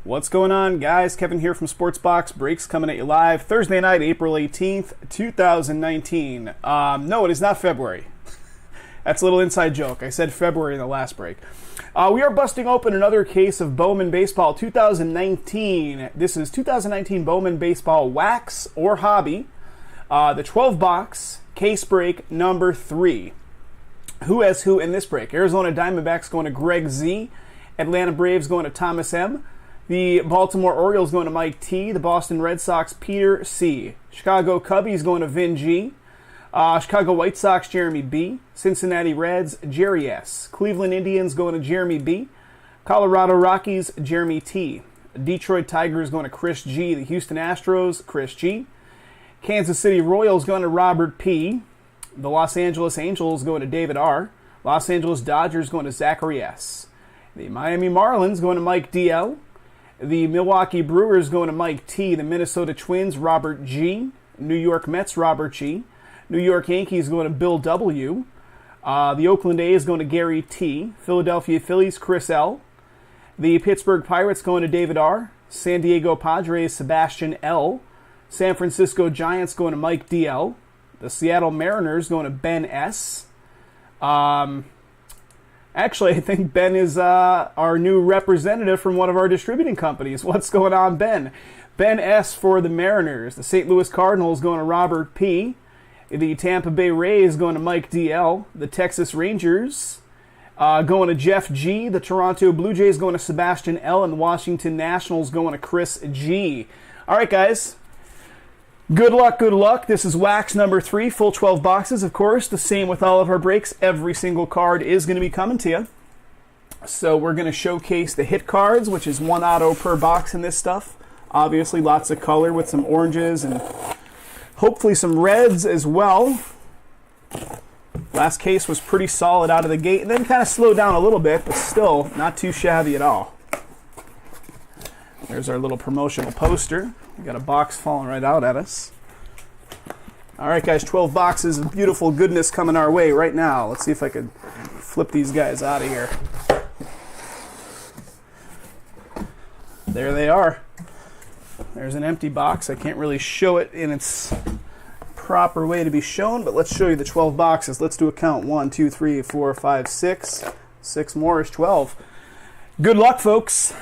What's going on, guys? Kevin here from Sportsbox Breaks coming at you live Thursday night, April 18th, 2019. No, it is not February. That's a little inside joke. I said February in the last break. We are busting open another case of Bowman Baseball 2019. This is 2019 Bowman Baseball Wax or Hobby. The 12-box case break number 3. Who has who in this break? Arizona Diamondbacks going to Greg Z. Atlanta Braves going to Thomas M. The Baltimore Orioles going to Mike T. The Boston Red Sox, Peter C. Chicago Cubbies going to Vin G. Chicago White Sox, Jeremy B. Cincinnati Reds, Jerry S. Cleveland Indians going to Jeremy B. Colorado Rockies, Jeremy T. Detroit Tigers going to Chris G. The Houston Astros, Chris G. Kansas City Royals going to Robert P. The Los Angeles Angels going to David R. Los Angeles Dodgers going to Zachary S. The Miami Marlins going to Mike DL. The Milwaukee Brewers going to Mike T. The Minnesota Twins, Robert G. New York Mets, Robert G. New York Yankees going to Bill W. The Oakland A's going to Gary T. Philadelphia Phillies, Chris L. The Pittsburgh Pirates going to David R. San Diego Padres, Sebastian L. San Francisco Giants going to Mike DL. The Seattle Mariners going to Ben S. Actually, I think Ben is our new representative from one of our distributing companies. What's going on, Ben? Ben S. for the Mariners. The St. Louis Cardinals going to Robert P. The Tampa Bay Rays going to Mike D.L. The Texas Rangers going to Jeff G. The Toronto Blue Jays going to Sebastian L. And the Washington Nationals going to Chris G. All right, guys. Good luck, good luck. This is wax number 3, full 12 boxes, of course. The same with all of our breaks. Every single card is going to be coming to you. So we're going to showcase the hit cards, which is 1 auto per box in this stuff. Obviously, lots of color with some oranges and hopefully some reds as well. Last case was pretty solid out of the gate and then kind of slowed down a little bit, but still not too shabby at all. There's our little promotional poster. We got a box falling right out at us. All right, guys, 12 boxes of beautiful goodness coming our way right now. Let's see if I could flip these guys out of here. There they are. There's an empty box. I can't really show it in its proper way to be shown, but let's show you the 12 boxes. Let's do a count. 1, 2, 3, 4, 5, 6. 6 more is 12. Good luck, folks.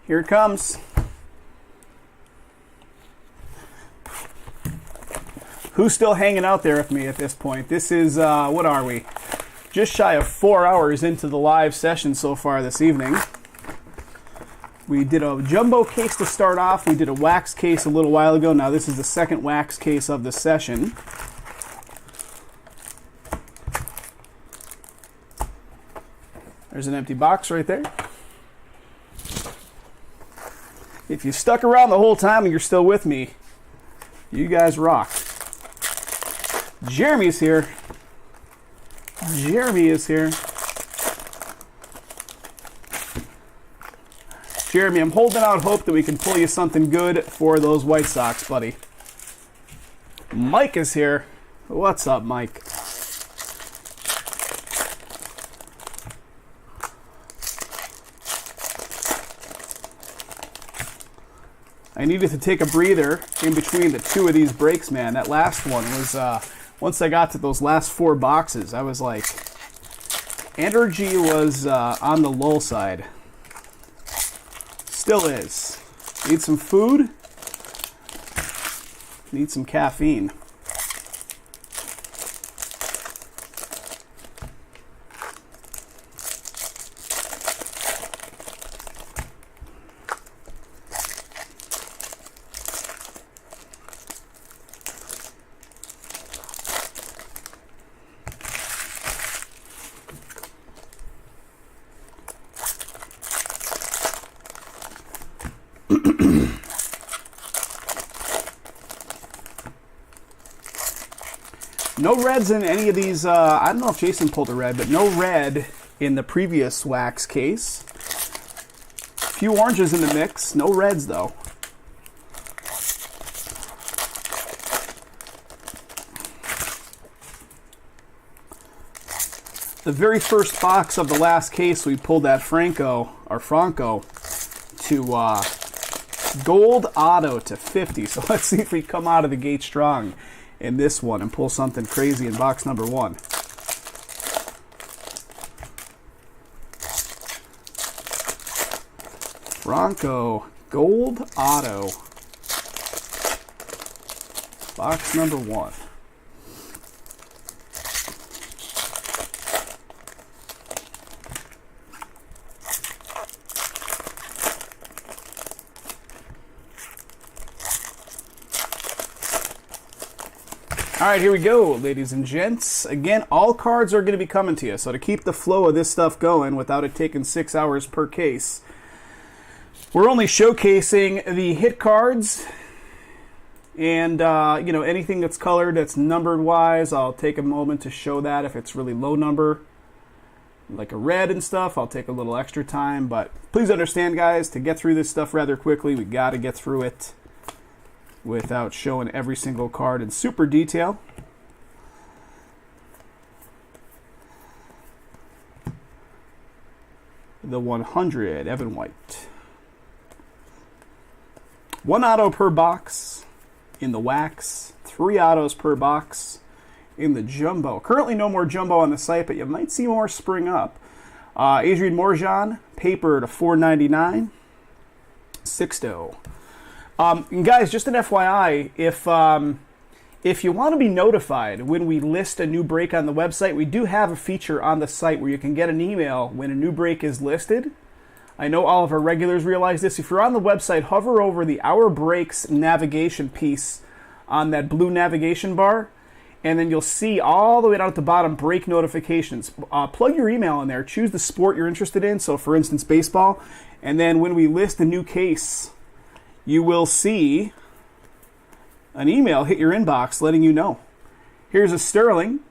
Here it comes. Who's still hanging out there with me at this point? This is, what are we? Just shy of 4 hours into the live session so far this evening. We did a jumbo case to start off. We did a wax case a little while ago. Now this is the second wax case of the session. There's an empty box right there. If you stuck around the whole time and you're still with me, you guys rock. Jeremy's here. Jeremy is here. Jeremy, I'm holding out hope that we can pull you something good for those White Sox, buddy. Mike is here. What's up, Mike? I needed to take a breather in between the 2 of these breaks, man. That last one was, once I got to those last 4 boxes, I was like, energy was on the low side. Still is. Need some food. Need some caffeine. No reds in any of these. I don't know if Jason pulled a red, but no red in the previous wax case. A few oranges in the mix. No reds, though. The very first box of the last case, we pulled that Franco. to gold auto to 50. So let's see if we come out of the gate strong in this one and pull something crazy in box number 1. Bronco gold auto, box number 1. All right, here we go, ladies and gents. Again, all cards are going to be coming to you. So to keep the flow of this stuff going without it taking 6 hours per case, we're only showcasing the hit cards. And, you know, anything that's colored, that's numbered wise, I'll take a moment to show that. If it's really low number, like a red and stuff, I'll take a little extra time. But please understand, guys, to get through this stuff rather quickly, we got to get through it without showing every single card in super detail. The 100, Evan White. 1 auto per box in the wax, 3 autos per box in the jumbo. Currently no more jumbo on the site, but you might see more spring up. Adrian Morjan, paper to $4.99. Sixto. And guys, just an FYI, if you want to be notified when we list a new break on the website, we do have a feature on the site where you can get an email when a new break is listed. I know all of our regulars realize this. If you're on the website, hover over the Our Breaks navigation piece on that blue navigation bar, and then you'll see all the way down at the bottom break notifications. Plug your email in there. Choose the sport you're interested in. So, for instance, baseball. And then when we list a new case, you will see an email hit your inbox letting you know. Here's a Sterling.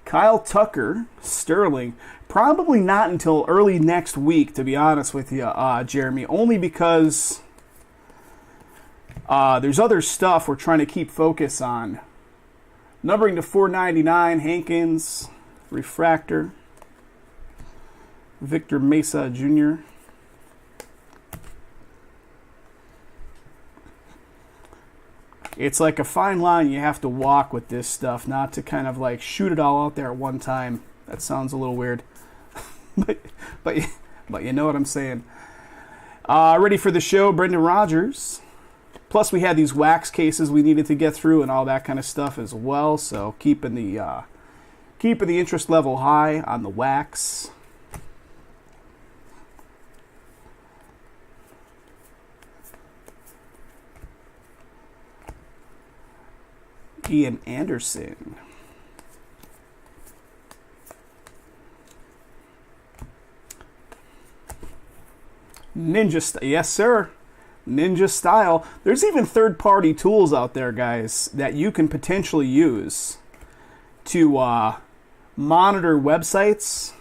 Kyle Tucker, Sterling. Probably not until early next week, to be honest with you, Jeremy. Only because there's other stuff we're trying to keep focus on. Numbering to $4.99, Hankins, refractor. Victor Mesa Jr. It's like a fine line you have to walk with this stuff, not to kind of like shoot it all out there at one time. That sounds a little weird. but you know what I'm saying. Ready for the show, Brendan Rodgers. Plus we had these wax cases we needed to get through and all that kind of stuff as well. So keeping the interest level high on the wax. Ian Anderson. Yes, sir. Ninja style. There's even third-party tools out there, guys, that you can potentially use to monitor websites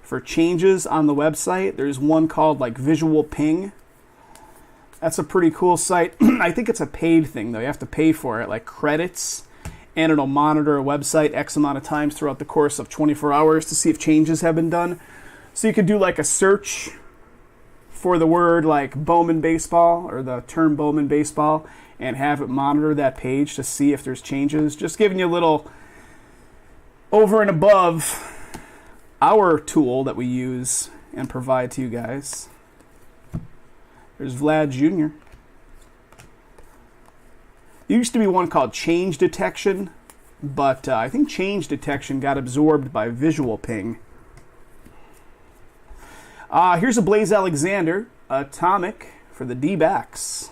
for changes on the website. There's one called like Visual Ping. That's a pretty cool site. I think it's a paid thing, though. You have to pay for it, like credits, and it'll monitor a website X amount of times throughout the course of 24 hours to see if changes have been done. So you could do like a search for the word like Bowman baseball or the term Bowman baseball and have it monitor that page to see if there's changes. Just giving you a little over and above our tool that we use and provide to you guys. There's Vlad Jr. There used to be one called Change Detection, but I think Change Detection got absorbed by Visual Ping. Here's a Blaze Alexander, Atomic for the D-backs.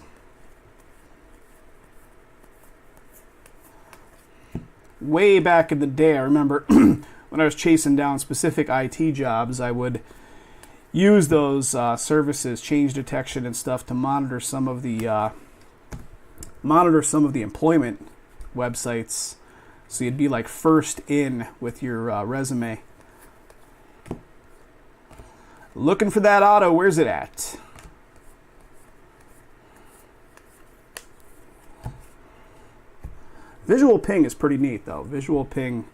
Way back in the day, I remember when I was chasing down specific IT jobs, I would use those services, Change Detection and stuff, to monitor some of the employment websites, so you'd be like first in with your resume. Looking for that auto, where's it at? Visual Ping is pretty neat, though. Visual Ping.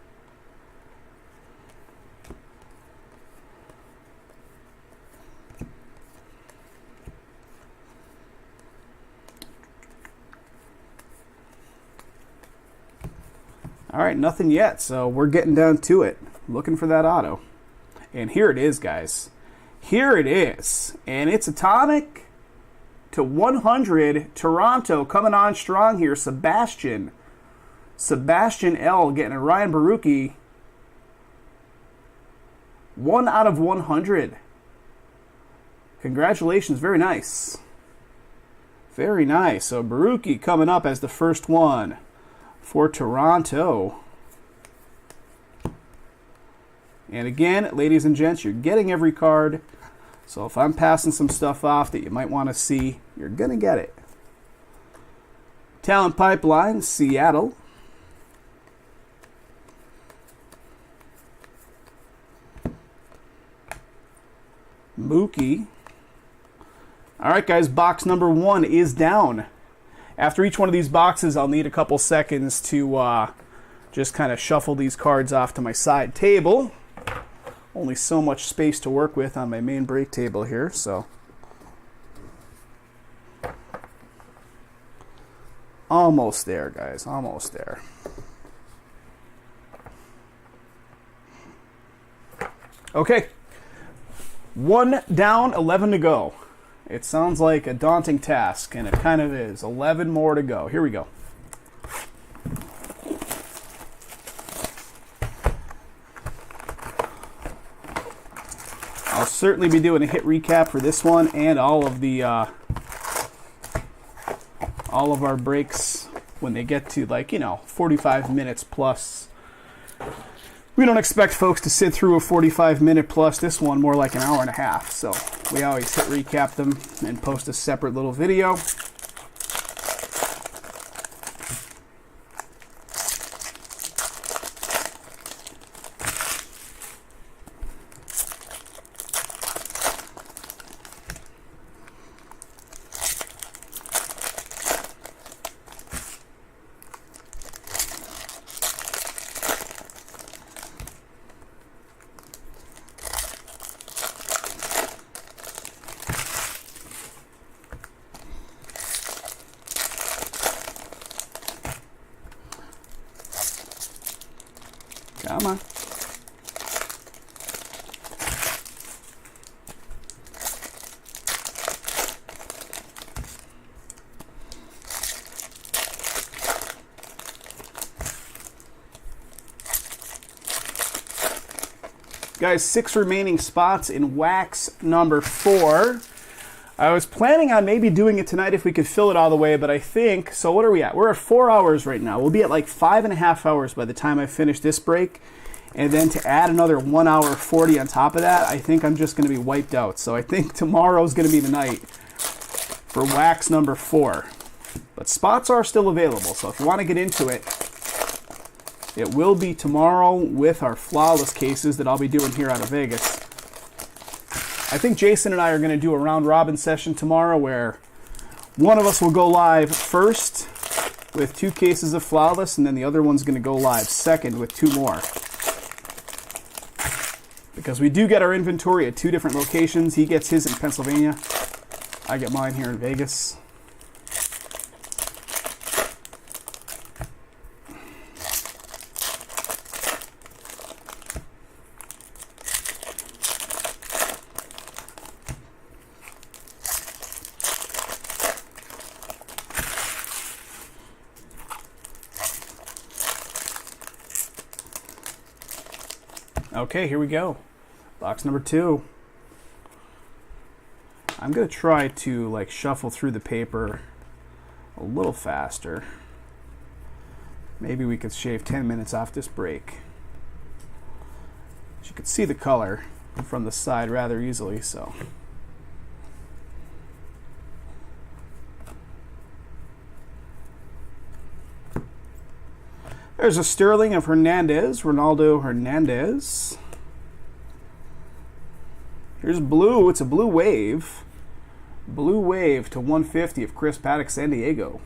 All right, nothing yet, so we're getting down to it. Looking for that auto. And here it is, guys. Here it is. And it's atomic to 100. Toronto coming on strong here. Sebastian L getting a Ryan Baruki. 1 out of 100. Congratulations. Very nice. Very nice. So Baruki coming up as the first one for Toronto. And again, ladies and gents, you're getting every card. So if I'm passing some stuff off that you might want to see, you're going to get it. Talent Pipeline, Seattle. Mookie. All right, guys, box number 1 is down. After each one of these boxes, I'll need a couple seconds to just kind of shuffle these cards off to my side table. Only so much space to work with on my main break table here, so. Almost there, guys, almost there. Okay. 1 down, 11 to go. It sounds like a daunting task, and it kind of is. 11 more to go. Here we go. I'll certainly be doing a hit recap for this one and all of our breaks when they get to 45 minutes plus. We don't expect folks to sit through a 45-minute plus. This one more like an hour and a half. So we always hit recap them and post a separate little video. Come on. Guys, 6 remaining spots in wax number 4. I was planning on maybe doing it tonight if we could fill it all the way, but I think, so what are we at? We're at 4 hours right now. We'll be at like 5.5 hours by the time I finish this break. And then to add another 1 hour 40 on top of that, I think I'm just going to be wiped out. So I think tomorrow's going to be the night for wax number 4. But spots are still available, so if you want to get into it, it will be tomorrow with our flawless cases that I'll be doing here out of Vegas. I think Jason and I are going to do a round robin session tomorrow where one of us will go live first with 2 cases of flawless, and then the other one's going to go live second with 2 more. Because we do get our inventory at 2 different locations. He gets his in Pennsylvania. I get mine here in Vegas. Okay, here we go. Box number 2. I'm going to try to shuffle through the paper a little faster. Maybe we could shave 10 minutes off this break. As you can see the color from the side rather easily, so. There's a Sterling of Hernandez, Ronaldo Hernandez. Here's blue. It's a blue wave. Blue wave to 150 of Chris Paddock, San Diego.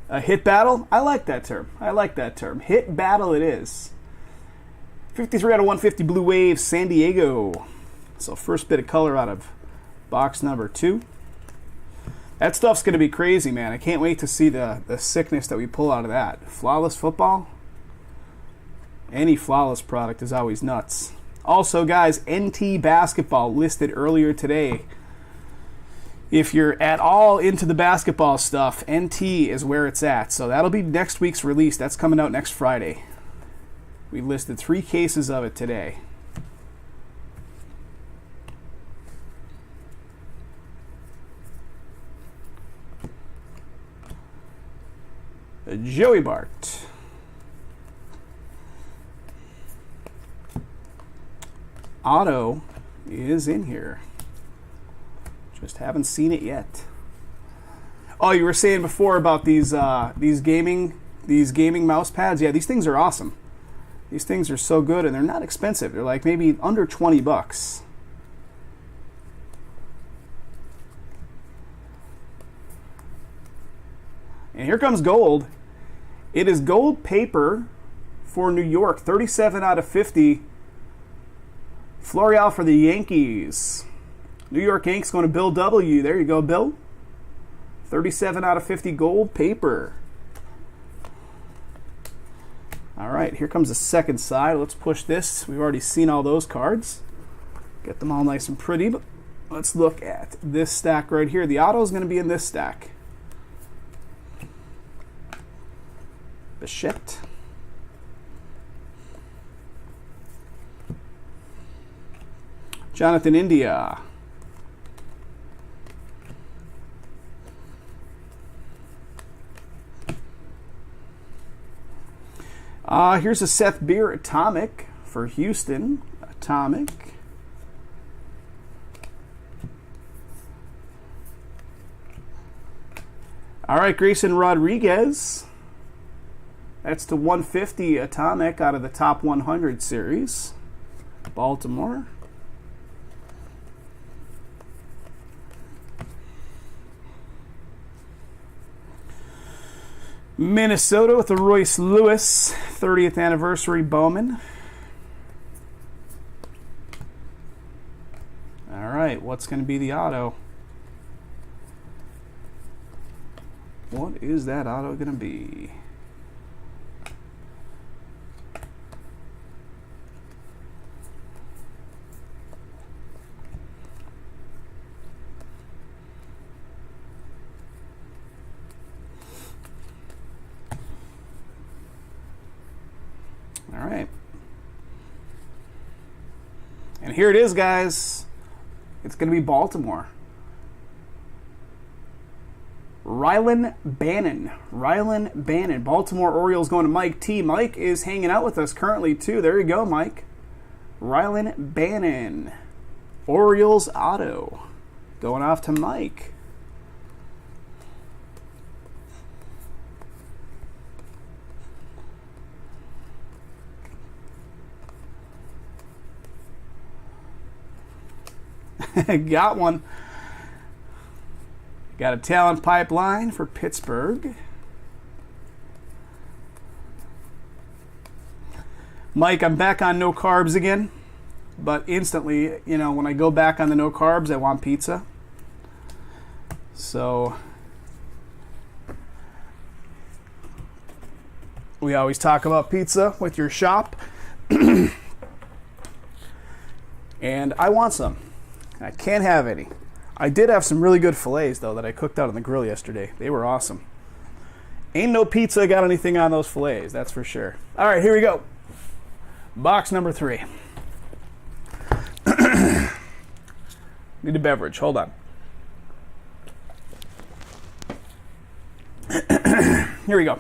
A hit battle? I like that term. I like that term. Hit battle it is. 53 out of 150 blue wave, San Diego. So first bit of color out of box number 2. That stuff's going to be crazy, man. I can't wait to see the sickness that we pull out of that. Flawless football? Any flawless product is always nuts. Also, guys, NT basketball listed earlier today. If you're at all into the basketball stuff, NT is where it's at. So that'll be next week's release. That's coming out next Friday. We listed 3 cases of it today. Joey Bart. Auto is in here. Just haven't seen it yet. Oh, you were saying before about these gaming mouse pads. Yeah, these things are awesome. These things are so good, and they're not expensive. They're like maybe under $20. And here comes gold. It is gold paper for New York. 37 out of 50. Florial for the Yankees. New York Yankees going to Bill W. There you go, Bill. 37 out of 50 gold paper. All right, here comes the second side. Let's push this. We've already seen all those cards. Get them all nice and pretty. But let's look at this stack right here. The auto is going to be in this stack. Bichette. Jonathan India. Here's a Seth Beer Atomic for Houston. Atomic. All right, Grayson Rodriguez. That's to 150 Atomic out of the top 100 series. Baltimore. Minnesota with the Royce Lewis 30th anniversary Bowman. All right, what's going to be the auto? What is that auto going to be? All right. And here it is, guys. It's going to be Baltimore. Rylan Bannon. Baltimore Orioles going to Mike T. Mike is hanging out with us currently, too. There you go, Mike. Rylan Bannon. Orioles auto. Going off to Mike. Got one. Got a talent pipeline for Pittsburgh. Mike, I'm back on no carbs again. But instantly, you know, when I go back on the no carbs, I want pizza. So we always talk about pizza with your shop. And I want some. I can't have any. I did have some really good fillets, though, that I cooked out on the grill yesterday. They were awesome. Ain't no pizza got anything on those fillets, that's for sure. All right, here we go. Box number 3. Need a beverage. Hold on. Here we go.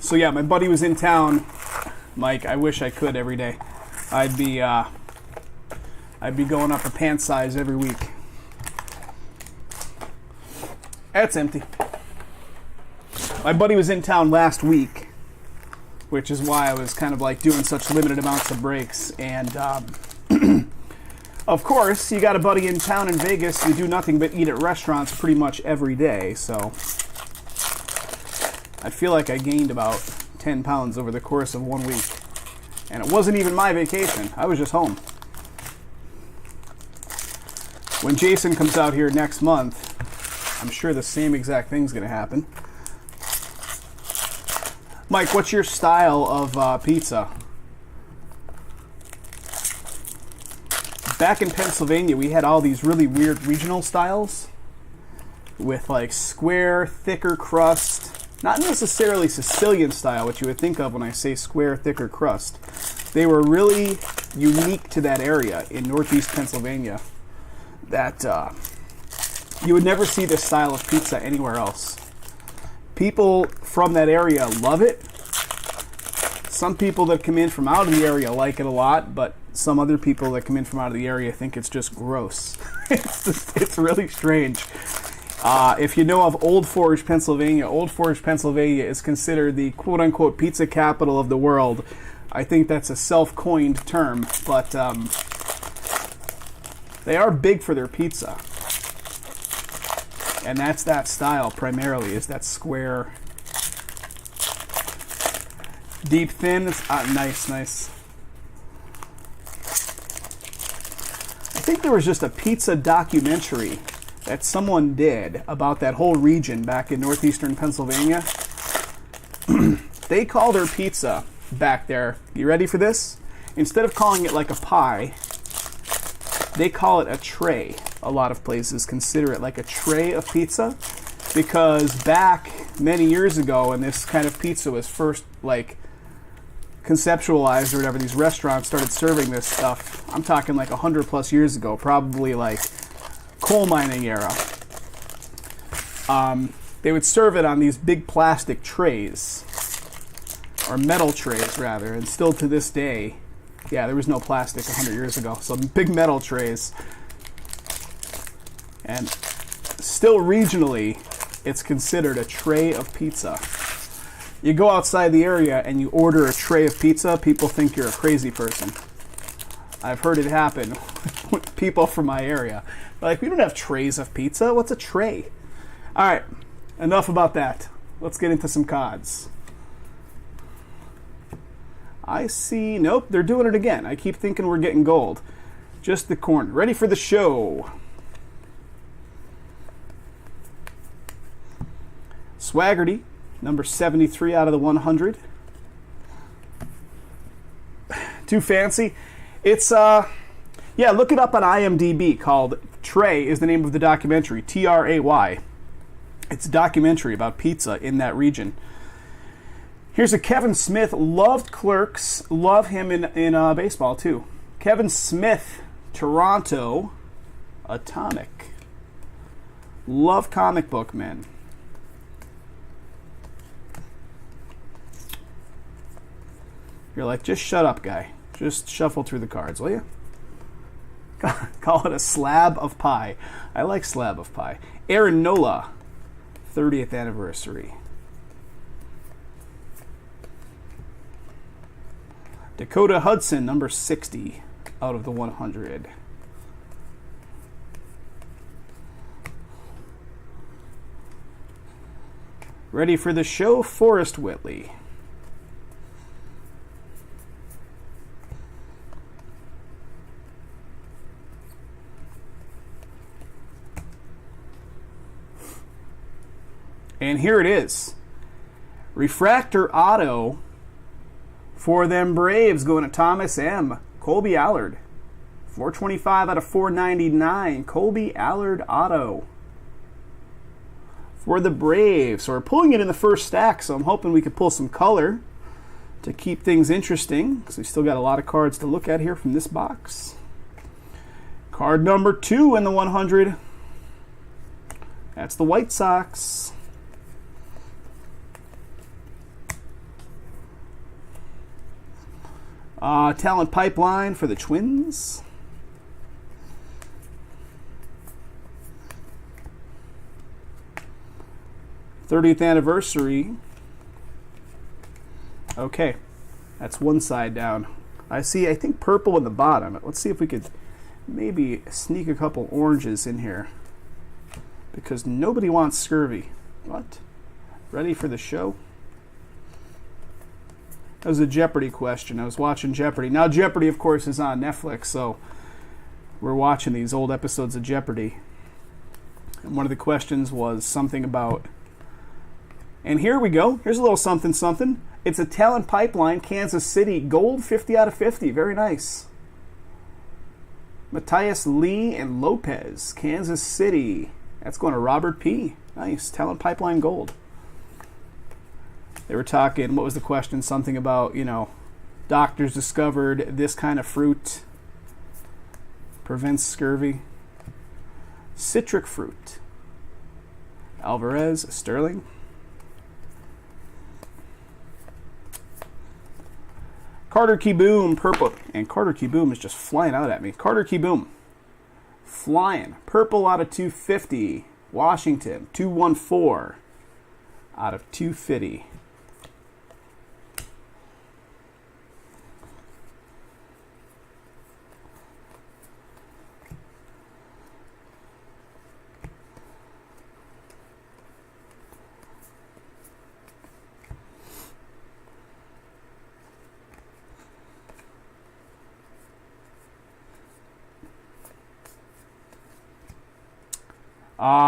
So yeah, my buddy was in town. Mike, I wish I could every day. I'd be going up a pant size every week. That's empty. My buddy was in town last week, which is why I was kind of like doing such limited amounts of breaks. And of course, you got a buddy in town in Vegas. You do nothing but eat at restaurants pretty much every day. So I feel like I gained about 10 pounds over the course of 1 week. And it wasn't even my vacation. I was just home. When Jason comes out here next month, I'm sure the same exact thing's going to happen. Mike, what's your style of pizza? Back in Pennsylvania, we had all these really weird regional styles with like square, thicker crust. Not necessarily Sicilian style, which you would think of when I say square, thicker crust. They were really unique to that area in northeast Pennsylvania. That you would never see this style of pizza anywhere else. People from that area love it. Some people that come in from out of the area like it a lot, but some other people that come in from out of the area think it's just gross. It's really strange. If you know of Old Forge, Pennsylvania is considered the quote-unquote pizza capital of the world. I think that's a self-coined term, but they are big for their pizza. And that's that style primarily, is that square, deep thin. Nice. I think there was just a pizza documentary that someone did about that whole region back in northeastern Pennsylvania. They call their pizza back there, you ready for this? Instead of calling it like a pie, they call it a tray. A lot of places consider it like a tray of pizza, because back many years ago when this kind of pizza was first like conceptualized or whatever, these restaurants started serving this stuff. I'm talking like 100 plus years ago, probably like coal mining era. They would serve it on these big plastic trays, or metal trays rather, and still to this day, yeah, there was no plastic 100 years ago, so big metal trays. And still regionally, it's considered a tray of pizza. You go outside the area and you order a tray of pizza, people think you're a crazy person. I've heard it happen with people from my area. They're like, we don't have trays of pizza. What's a tray? All right, enough about that. Let's get into some cards. I see, nope, they're doing it again. I keep thinking we're getting gold. Just the corner. Ready for the show. Swaggerty, number 73 out of the 100. Too fancy? It's, yeah, look it up on IMDb, called Tray is the name of the documentary, Tray. It's a documentary about pizza in that region. Here's a Kevin Smith, loved Clerks, love him in baseball too. Kevin Smith, Toronto, Atomic. Love comic book men. You're like, just shut up, guy. Just shuffle through the cards, will you? Call it a slab of pie. I like slab of pie. Aaron Nola, 30th anniversary. Dakota Hudson, number 60 out of the 100. Ready for the show, Forrest Whitley. And here it is. Refractor auto for them Braves going to Thomas M. Colby Allard. 425 out of 499. Colby Allard auto for the Braves. So we're pulling it in the first stack, so I'm hoping we could pull some color to keep things interesting, because we still got a lot of cards to look at here from this box. Card number 2 in the 100. That's the White Sox. Talent pipeline for the Twins. '30th anniversary. Okay, that's one side down. I think purple in the bottom. Let's see if we could maybe sneak a couple oranges in here, because nobody wants scurvy. What? Ready for the show? That was a Jeopardy question. I was watching Jeopardy. Now Jeopardy, of course, is on Netflix, so we're watching these old episodes of Jeopardy. And one of the questions was something about... And here we go. Here's a little something something. It's a talent pipeline, Kansas City. Gold, 50 out of 50. Very nice. Matthias Lee and Lopez, Kansas City. That's going to Robert P. Nice. Talent pipeline gold. They were talking, what was the question? Something about, doctors discovered this kind of fruit prevents scurvy. Citric fruit. Alvarez, Sterling. Carter Keyboom, purple. And Carter Keyboom is just flying out at me. Carter Keyboom. Flying. Purple out of 250. Washington, 214 out of 250.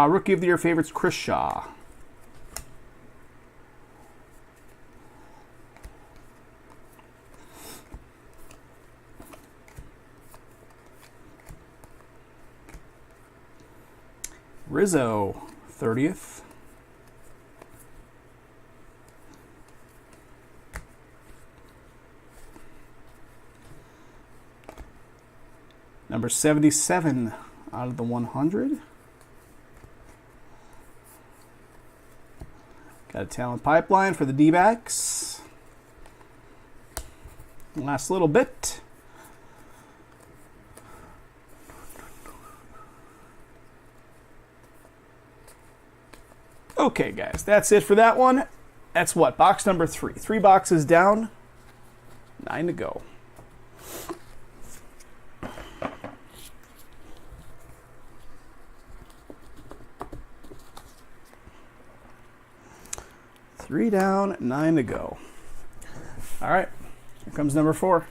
Rookie of the Year favorites, Chris Shaw. Rizzo, 30th. Number 77 out of the 100. Got a talent pipeline for the D-backs. Last little bit. Okay, guys, that's it for that one. That's what? Box number 3. 3 boxes down. 9 to go. Three down, 9 to go. All right, here comes number 4.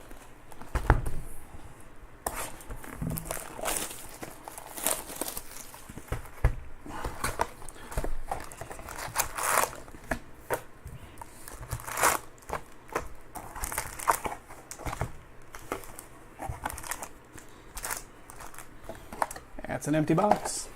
That's an empty box.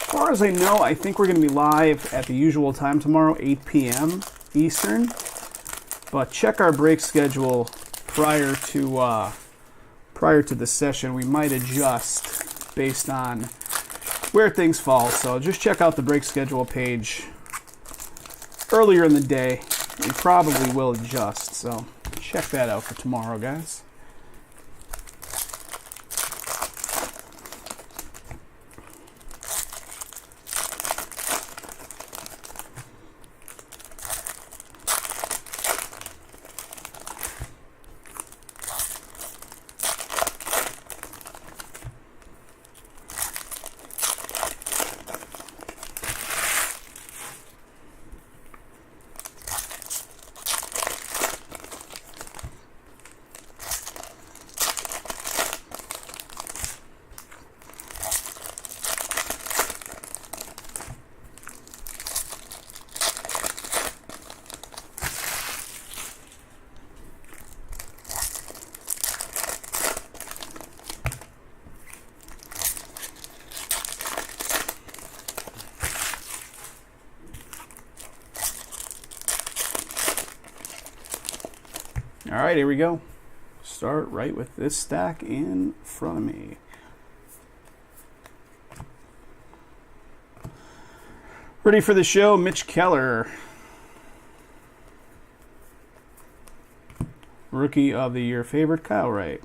As far as I know, I think we're going to be live at the usual time tomorrow, 8 p.m. Eastern. But check our break schedule prior to the session. We might adjust based on where things fall. So just check out the break schedule page earlier in the day. We probably will adjust. So check that out for tomorrow, guys. All right, here we go. Start right with this stack in front of me. Ready for the show, Mitch Keller. Rookie of the Year favorite, Kyle Wright.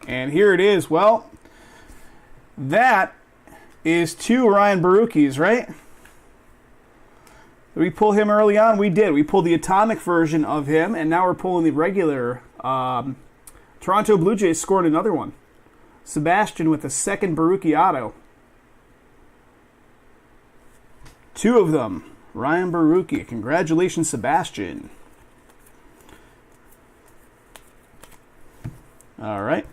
And here it is. Well, that is 2 Ryan Barukis, right? Did we pull him early on? We did. We pulled the atomic version of him, and now we're pulling the regular. Toronto Blue Jays scored another one. Sebastian with a second Baruki auto. 2 of them. Ryan Baruki. Congratulations, Sebastian. All right.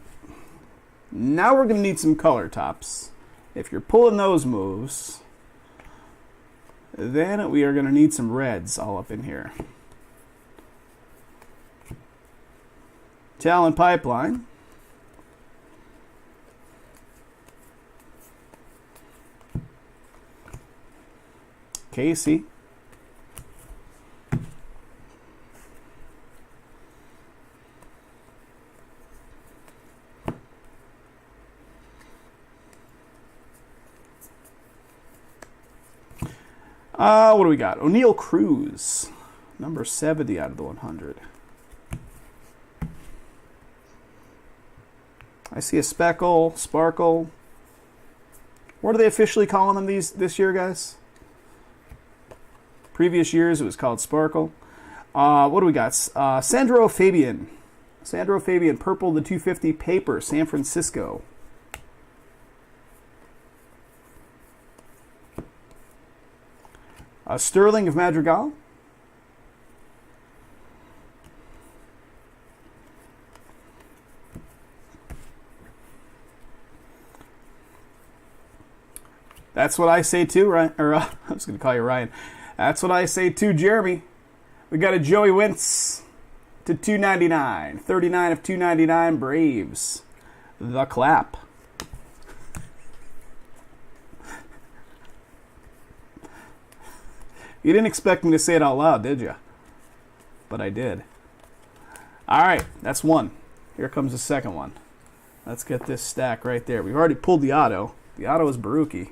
Now we're going to need some color tops. If you're pulling those moves, then we are going to need some reds all up in here. Talent Pipeline. Casey. What do we got? O'Neal Cruz, number 70 out of the 100. I see a speckle, sparkle. What are they officially calling them this year, guys? Previous years it was called sparkle. What do we got? Sandro Fabian. Sandro Fabian, purple to 250 paper, San Francisco. Sterling of Madrigal. That's what I say too, Ryan. Or I was going to call you Ryan. That's what I say too, Jeremy. We got a Joey Wentz to 299. 39 of 299 Braves. The clap. You didn't expect me to say it out loud, did you? But I did. All right, that's one. Here comes the second one. Let's get this stack right there. We've already pulled the auto. The auto is Baruki.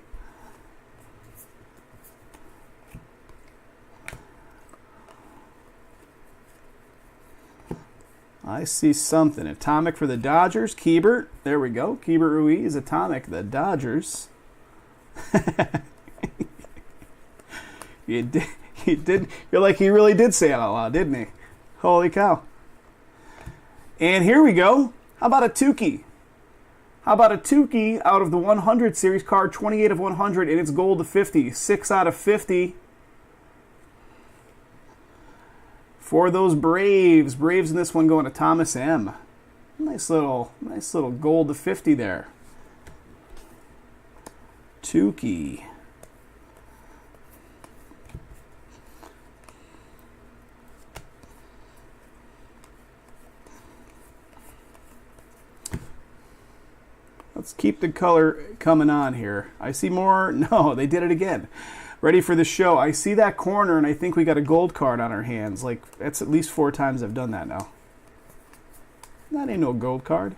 I see something. Atomic for the Dodgers. Keibert. There we go. Keibert Ruiz. Atomic. The Dodgers. You did. You're like he really did say it out loud, didn't he? Holy cow. And here we go. How about a Tukey? How about a Tukey out of the 100 series card, 28 of 100, and it's gold to 50. 6 out of 50 for those Braves. Braves in this one going to Thomas M. Nice little gold to 50 there. Tukey. Let's keep the color coming on here. I see more. No, they did it again. Ready for the show. I see that corner, and I think we got a gold card on our hands. Like, that's at least 4 times I've done that now. That ain't no gold card.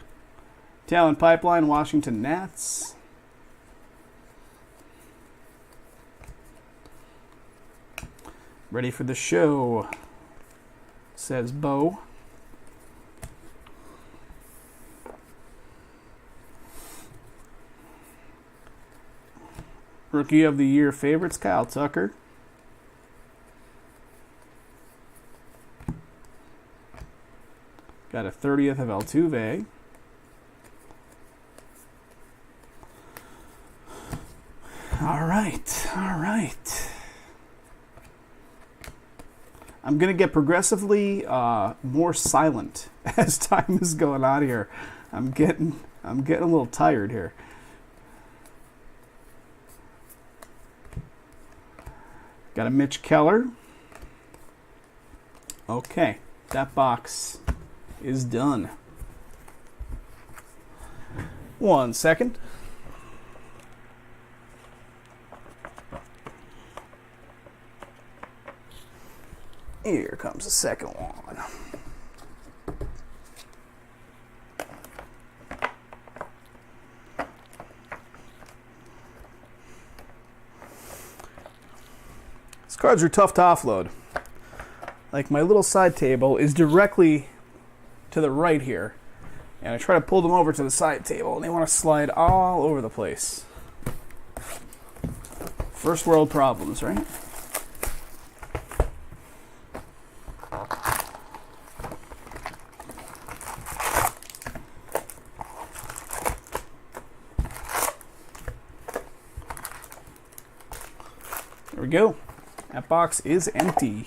Talent Pipeline, Washington Nats. Ready for the show, says Bo. Rookie of the Year favorites, Kyle Tucker. Got a 30th of Altuve. All right. I'm going to get progressively more silent as time is going on here. I'm getting a little tired here. Got a Mitch Keller. Okay, that box is done. 1 second. Here comes the second one. These cards are tough to offload. Like, my little side table is directly to the right here. And I try to pull them over to the side table, and they want to slide all over the place. First world problems, right? There we go. That box is empty.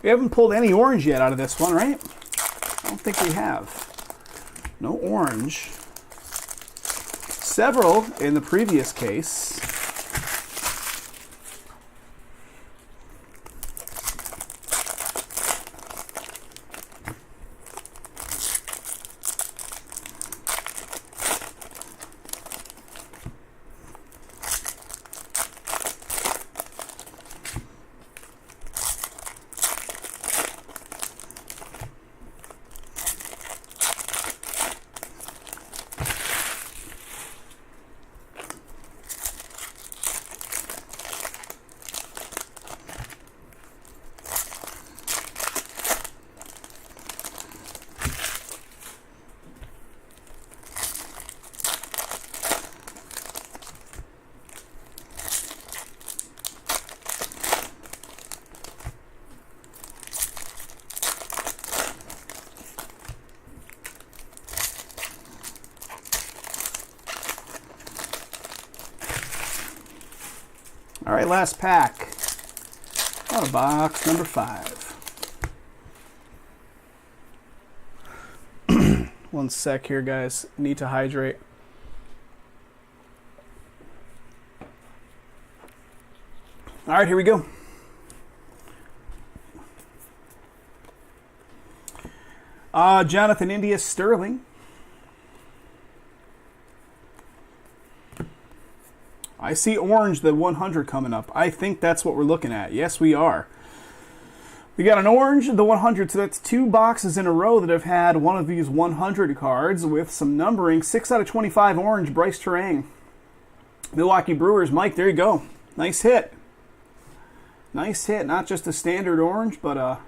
We haven't pulled any orange yet out of this one, right? I don't think we have. No orange. Several in the previous case. All right, last pack. Oh, box number 5. One sec here, guys. Need to hydrate. All right, here we go. Jonathan India Sterling. I see orange, the 100 coming up. I think that's what we're looking at. Yes, we are. We got an orange, the 100, so that's 2 boxes in a row that have had one of these 100 cards with some numbering. 6 out of 25 orange, Bryce Terang. Milwaukee Brewers, Mike, there you go. Nice hit. Nice hit. Not just a standard orange, but a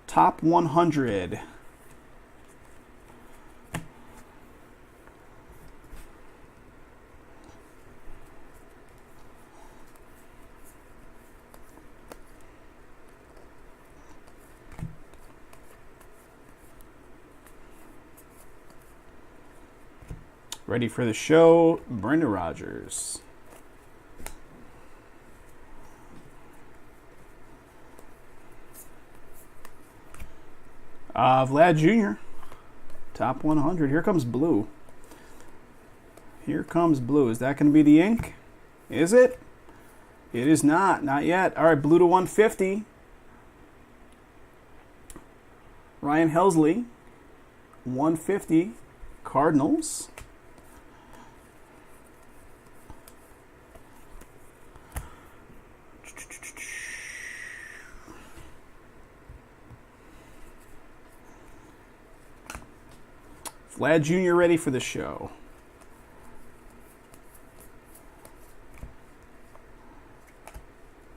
top 100. Ready for the show, Brenda Rogers. Vlad Jr., top 100. Here comes blue. Here comes blue. Is that going to be the ink? Is it? It is not. Not yet. All right, blue to 150. Ryan Helsley, 150. Cardinals. Vlad Jr. ready for the show.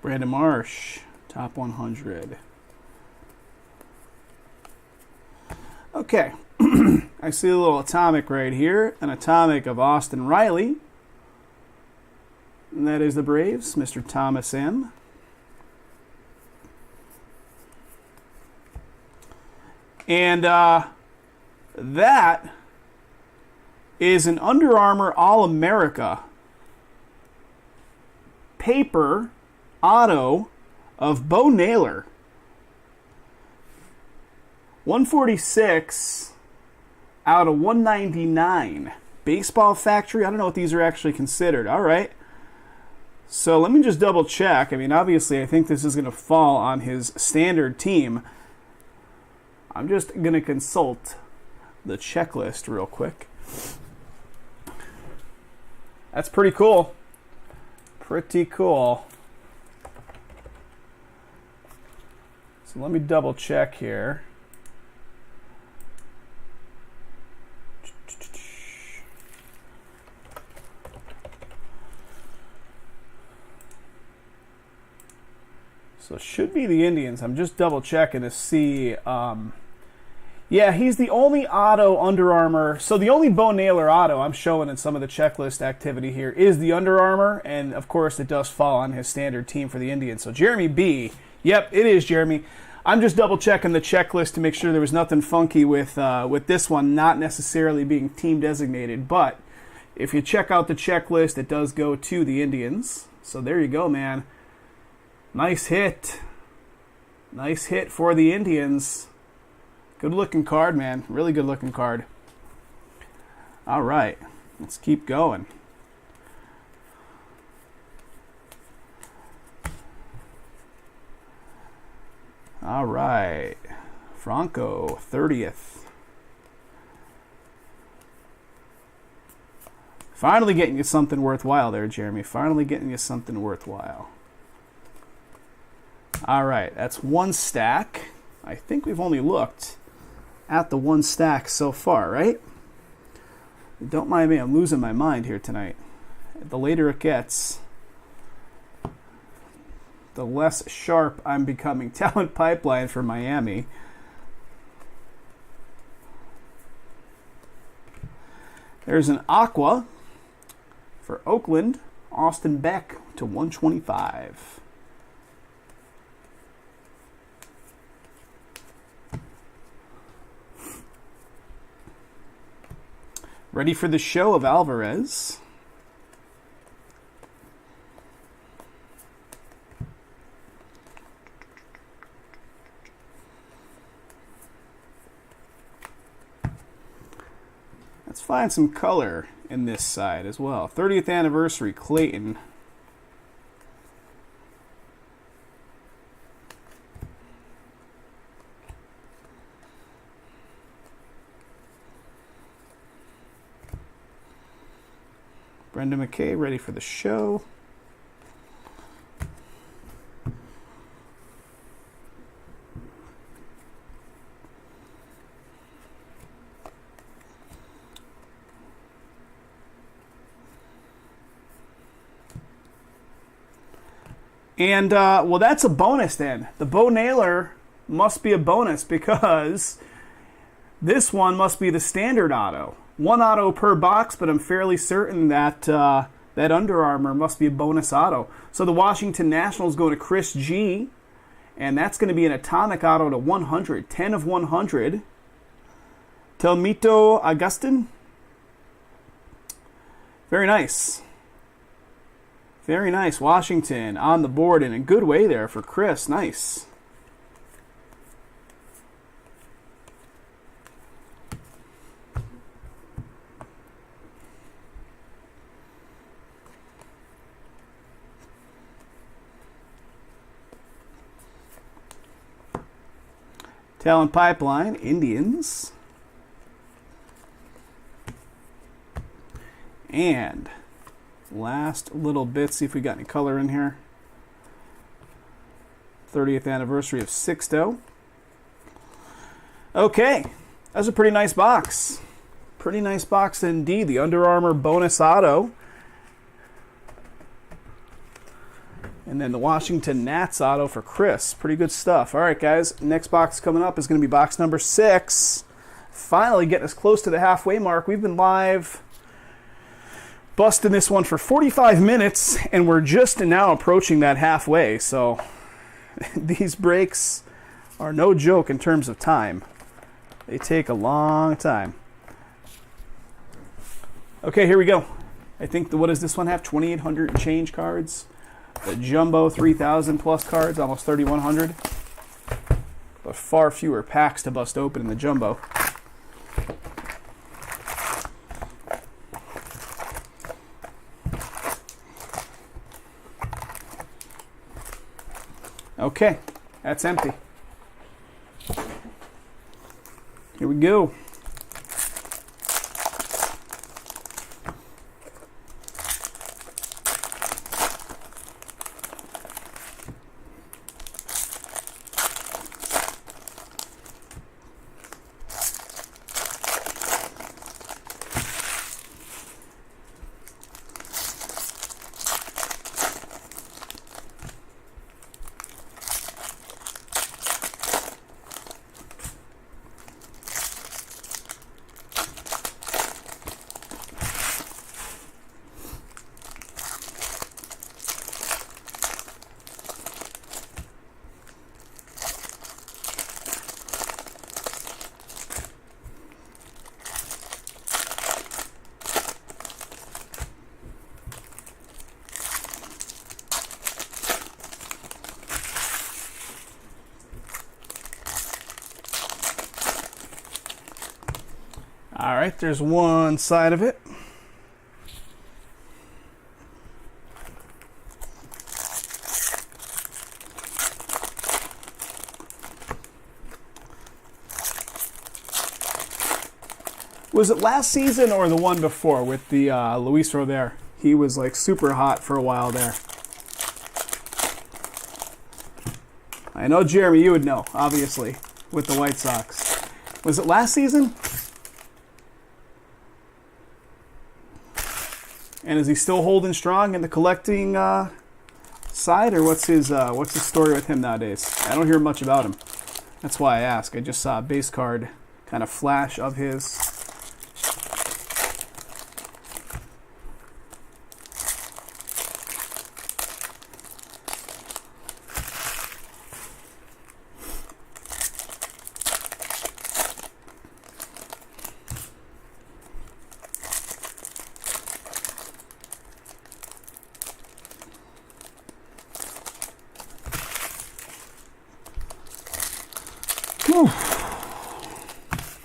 Brandon Marsh, top 100. Okay, I see a little atomic right here, an atomic of Austin Riley. And that is the Braves, Mr. Thomas M. And that is an Under Armour All-America paper auto of Bo Naylor. 146 out of 199. Baseball Factory. I don't know what these are actually considered. All right. So let me just double check. I mean, obviously, I think this is going to fall on his standard team. I'm just going to consult the checklist real quick. That's pretty cool. Pretty cool. So let me double check here. So it should be the Indians. I'm just double checking to see. Yeah, he's the only auto Under Armour. So the only Bo Naylor auto I'm showing in some of the checklist activity here is the Under Armour. And, of course, it does fall on his standard team for the Indians. So Jeremy B. Yep, it is Jeremy. I'm just double checking the checklist to make sure there was nothing funky with this one not necessarily being team designated. But if you check out the checklist, it does go to the Indians. So there you go, man. Nice hit. Nice hit for the Indians. Good looking card, man. Really good looking card. All right. Let's keep going. All right. Franco, 30th. Finally getting you something worthwhile there, Jeremy. Finally getting you something worthwhile. All right, that's one stack. I think we've only looked at the one stack so far, right? Don't mind me, I'm losing my mind here tonight. The later it gets, the less sharp I'm becoming. Talent pipeline for Miami. There's an Aqua for Oakland. Austin Beck to 125. Ready for the show of Alvarez. Let's find some color in this side as well. 30th anniversary, Clayton. Brenda McKay, ready for the show. And, well, that's a bonus then. The Bo Naylor must be a bonus because this one must be the standard auto. One auto per box, but I'm fairly certain that that Under Armour must be a bonus auto. So the Washington Nationals go to Chris G, and that's going to be an atomic auto to 100. 10 of 100. Telmito Agustin. Very nice. Very nice. Washington on the board in a good way there for Chris. Nice. Talent Pipeline, Indians. And last little bit, see if we got any color in here. 30th anniversary of Sixto. Okay, that's a pretty nice box. Pretty nice box indeed. The Under Armour bonus auto. And then the Washington Nats auto for Chris. Pretty good stuff. All right, guys. Next box coming up is going to be box number 6. Finally getting us close to the halfway mark. We've been live busting this one for 45 minutes, and we're just now approaching that halfway. So these breaks are no joke in terms of time. They take a long time. Okay, here we go. I think, what does this one have? 2,800 and change cards. The jumbo 3,000 plus cards, almost 3,100. But far fewer packs to bust open in the jumbo. Okay, that's empty. Here we go. All right, there's one side of it. Was it last season or the one before with the Luis Robert? He was like super hot for a while there. I know, Jeremy, you would know, obviously, with the White Sox. Was it last season? And is he still holding strong in the collecting side, or what's the story with him nowadays? I don't hear much about him. That's why I ask. I just saw a base card kind of flash of his. Whew.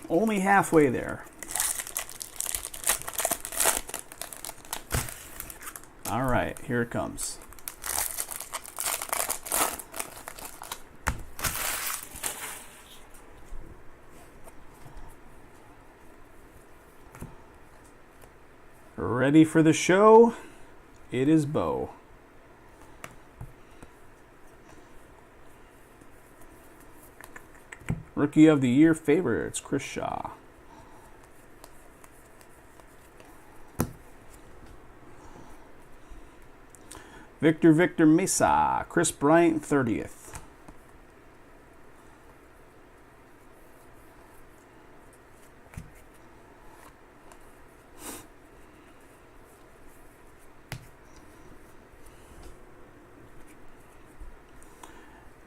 Only halfway there. All right, here it comes. Ready for the show? It is Bo. Rookie of the Year favorites, Chris Shaw. Victor Mesa, Chris Bryant, 30th.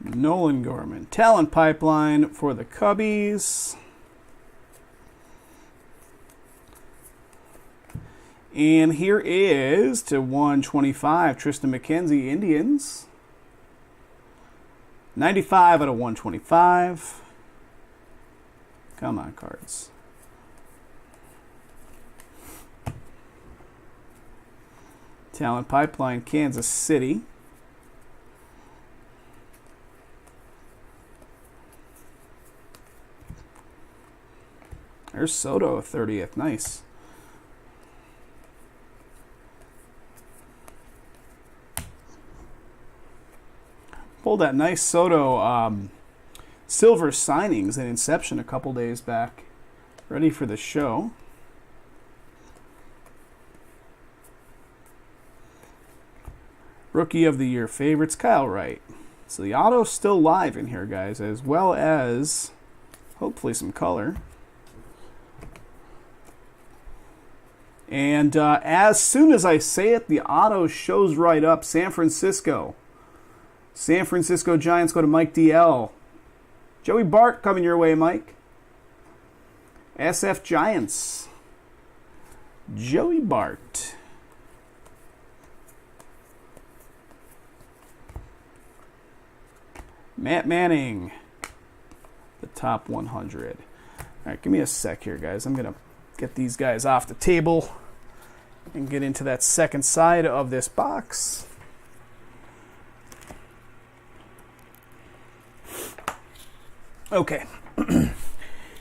Nolan Gorman. Talent pipeline for the Cubbies. And here is to 125, Tristan McKenzie, Indians. 95 out of 125. Come on, cards. Talent pipeline, Kansas City. There's Soto, 30th. Nice. Pulled that nice Soto silver signings in Inception a couple days back. Ready for the show. Rookie of the Year favorites, Kyle Wright. So the auto's still live in here, guys, as well as hopefully some color. And as soon as I say it, the auto shows right up. San Francisco. San Francisco Giants go to Mike DL. Joey Bart coming your way, Mike. SF Giants. Joey Bart. Matt Manning. The top 100. All right, give me a sec here, guys. I'm going to get these guys off the table and get into that second side of this box. Okay,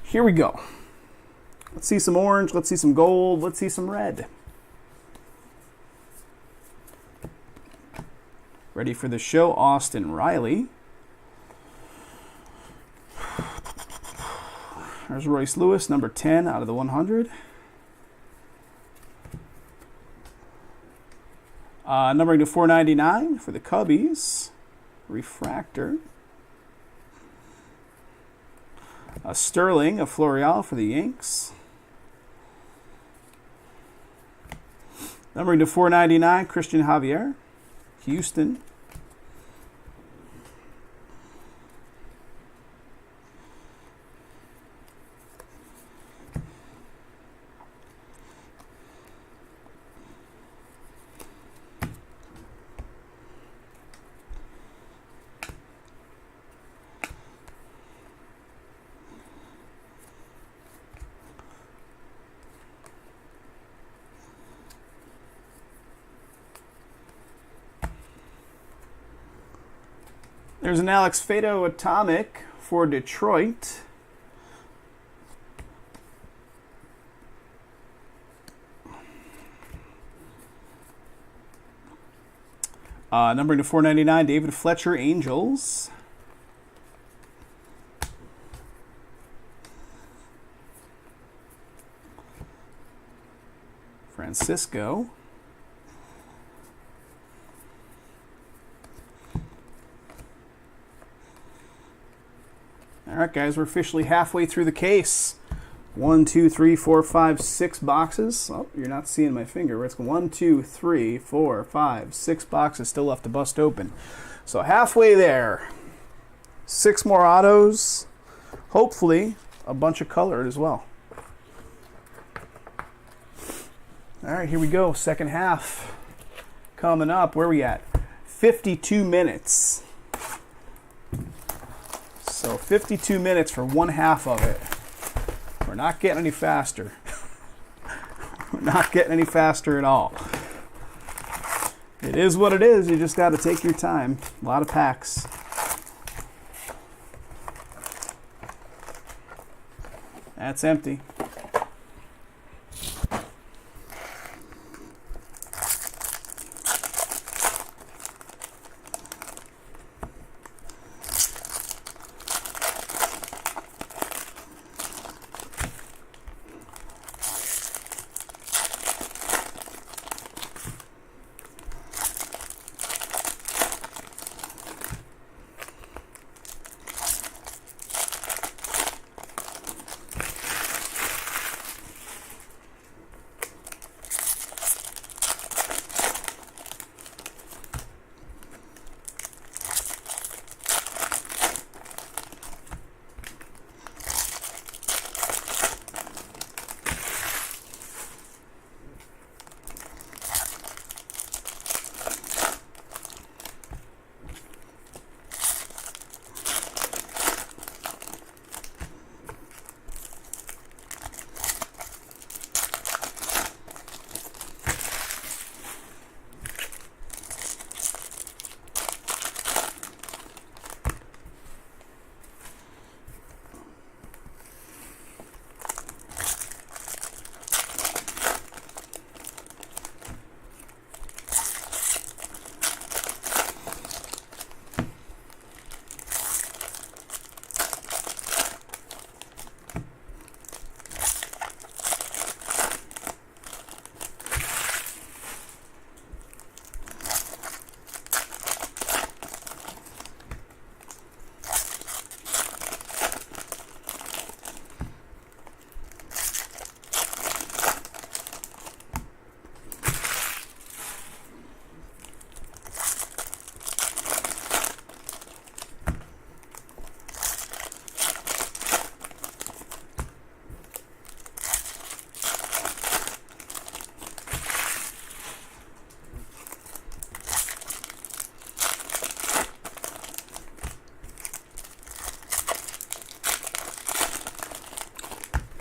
here we go. Let's see some orange, let's see some gold, let's see some red. Ready for the show, Austin Riley. There's Royce Lewis, number 10 out of the 100. Numbering to 499 for the Cubbies. Refractor. Sterling, a Florial for the Yanks. Numbering to 499, Christian Javier, Houston. There's an Alex Fado Atomic for Detroit. Numbering to 499, David Fletcher, Angels. Francisco. All right, guys, we're officially halfway through the case. 1, 2, 3, 4, 5, 6 boxes. Oh, you're not seeing my finger. It's 1, 2, 3, 4, 5, 6 boxes still left to bust open. So halfway there. 6 more autos. Hopefully, a bunch of colored as well. All right, here we go. Second half coming up. Where are we at? 52 minutes. So 52 minutes for one half of it. We're not getting any faster. We're not getting any faster at all. It is what it is. You just got to take your time. A lot of packs. That's empty.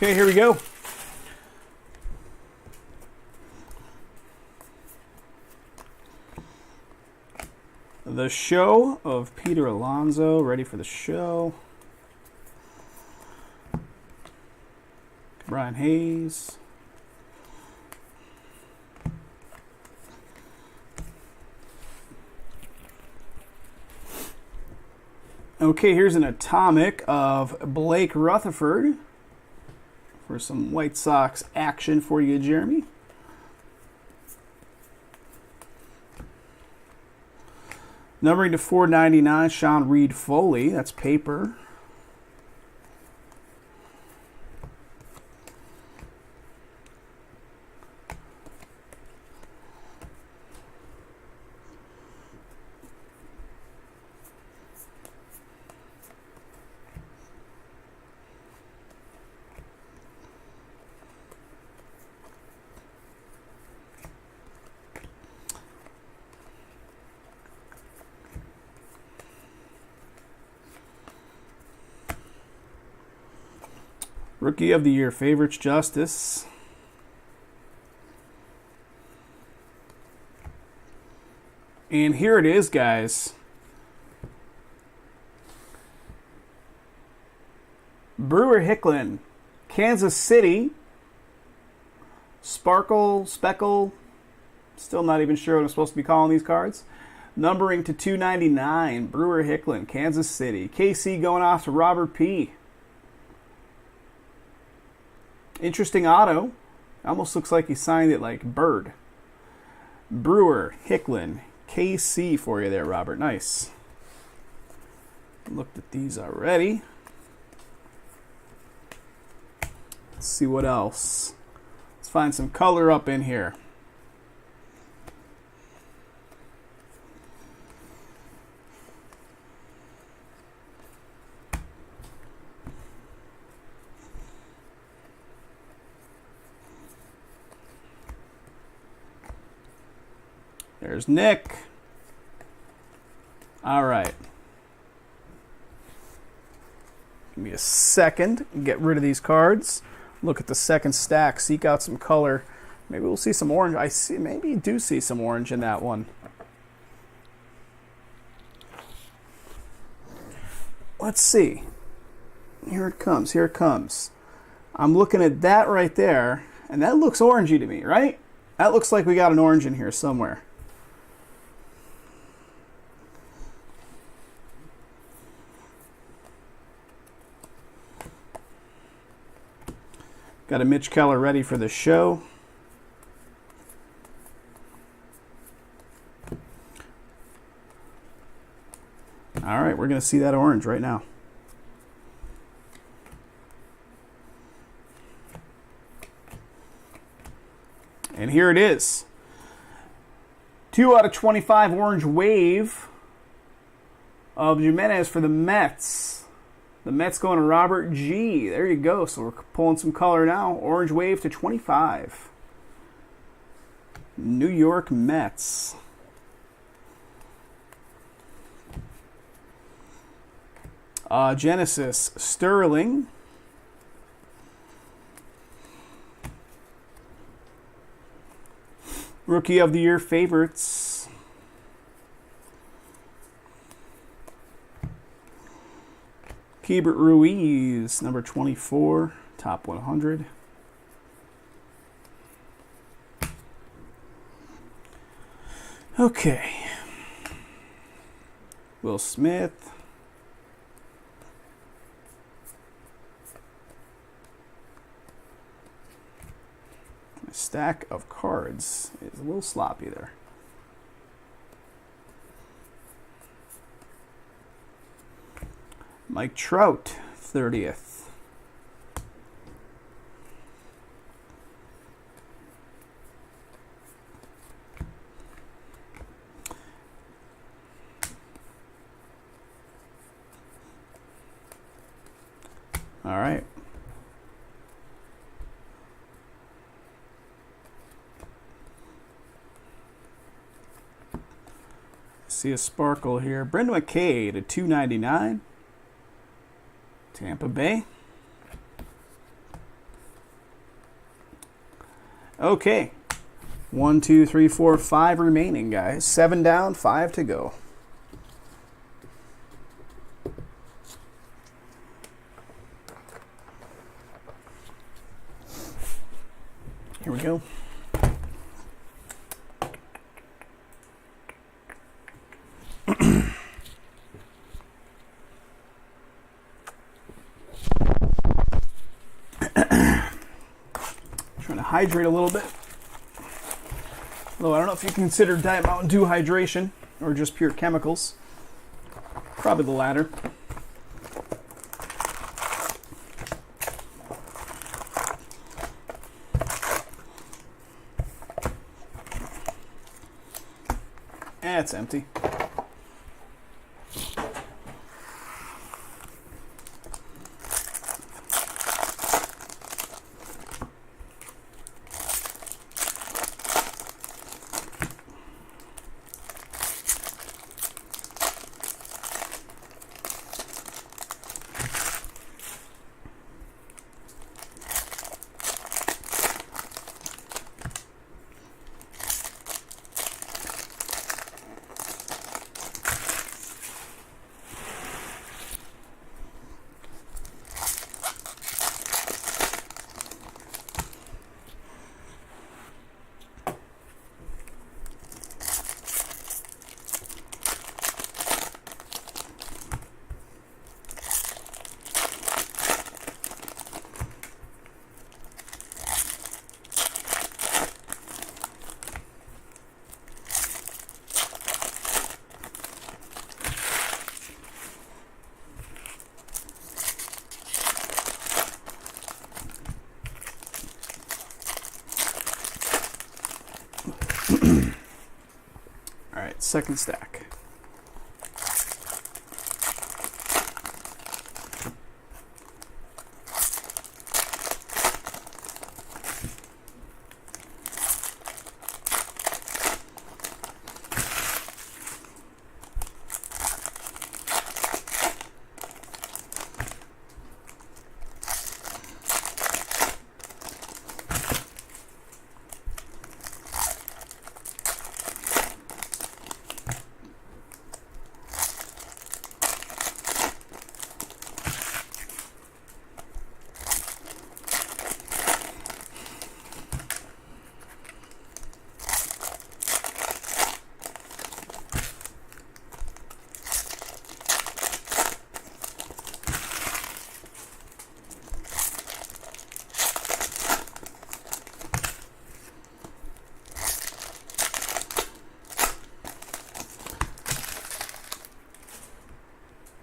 Okay, here we go. The show of Peter Alonso, ready for the show. Brian Hayes. Okay, here's an atomic of Blake Rutherford for some White Sox action for you, Jeremy. Numbering to 499, Sean Reed Foley. That's paper. Rookie of the Year favorites, Justice. And here it is, guys. Brewer Hicklin, Kansas City. Sparkle, Speckle. Still not even sure what I'm supposed to be calling these cards. Numbering to 299, Brewer Hicklin, Kansas City. KC going off to Robert P. Interesting auto. Almost looks like he signed it like Bird. Brewer, Hicklin, KC for you there, Robert. Nice. Looked at these already. Let's see what else. Let's find some color up in here. There's Nick. All right. Give me a second. Get rid of these cards. Look at the second stack. Seek out some color. Maybe we'll see some orange. I see. Maybe you do see some orange in that one. Let's see. Here it comes. Here it comes. I'm looking at that right there, and that looks orangey to me, right? That looks like we got an orange in here somewhere. Got a Mitch Keller ready for the show. All right, we're going to see that orange right now. And here it is. 2 out of 25 orange wave of Jimenez for the Mets. The Mets going to Robert G. There you go. So we're pulling some color now. Orange wave to 25. New York Mets. Genesis Sterling. Rookie of the Year favorites. Keibert Ruiz, number 24, top 100. Okay. Will Smith. My stack of cards is a little sloppy there. Mike Trout, 30th. All right. See a sparkle here. Brendan McKay to 299. Tampa Bay. Okay. 1, 2, 3, 4, 5 remaining, guys. 7 down, 5 to go. Here we go. Trying to hydrate a little bit. Although I don't know if you consider Diet Mountain Dew hydration or just pure chemicals. Probably the latter. It's empty. All right, second stack.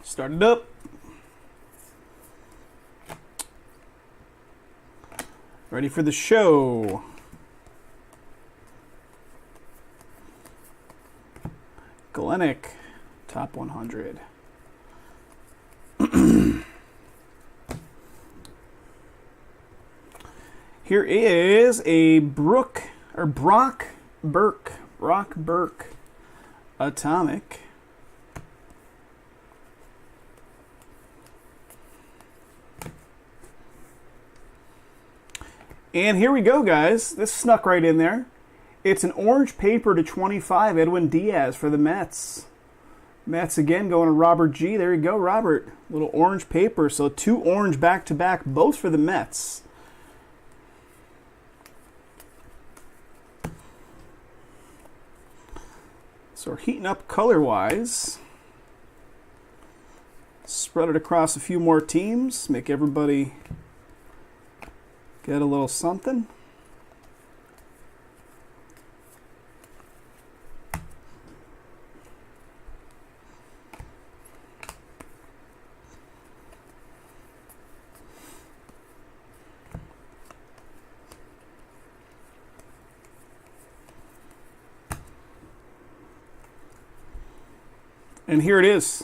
Start it up. Ready for the show. Galenic, top 100. Here is a Brock Burke Atomic. And here we go, guys. This snuck right in there. It's an orange paper to 25, Edwin Diaz for the Mets. Mets again going to Robert G. There you go, Robert. Little orange paper. So 2 orange back-to-back, both for the Mets. So we're heating up color-wise. Spread it across a few more teams. Make everybody get a little something. And here it is.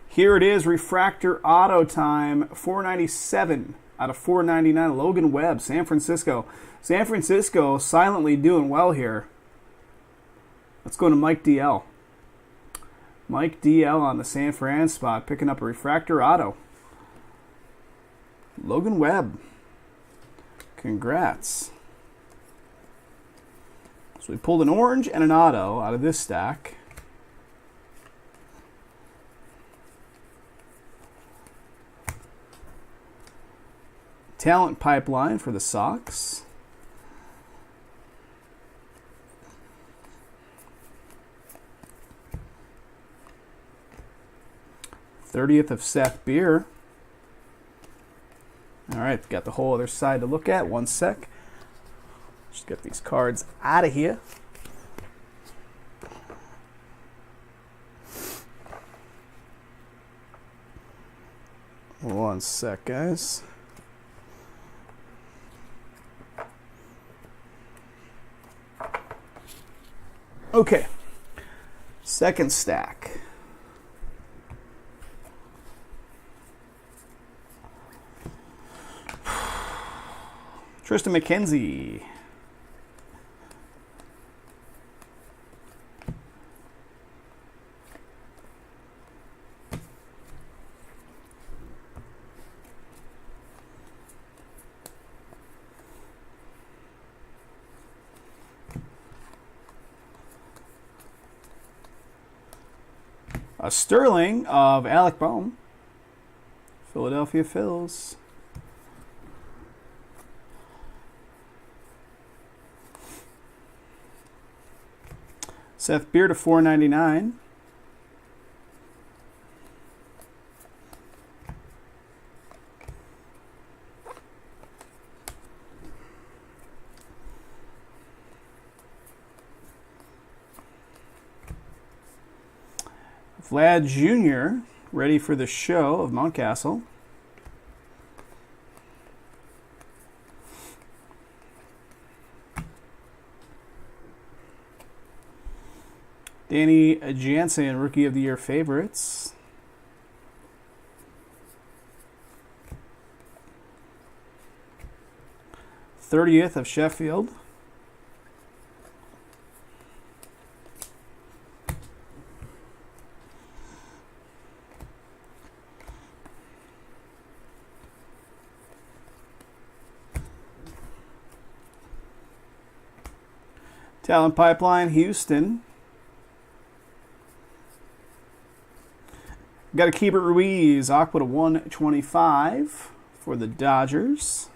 Here it is, refractor auto time, 497 out of 499. Logan Webb, San Francisco. San Francisco silently doing well here. Let's go to Mike DL. Mike DL on the San Fran spot, picking up a refractor auto. Logan Webb. Congrats. So we pulled an orange and an auto out of this stack. Talent pipeline for the Sox. '30th of Seth Beer. All right, got the whole other side to look at. One sec. Just get these cards out of here. One sec, guys. Okay, second stack. Tristan McKenzie. A Sterling of Alec Bohm. Philadelphia Phils. Seth Beer to $4.99. Vlad Jr. ready for the show of Mountcastle. Danny Jansen, Rookie of the Year favorites. '30th of Sheffield. Talent Pipeline, Houston. Got a Keibert Ruiz, Aqua to 125 for the Dodgers.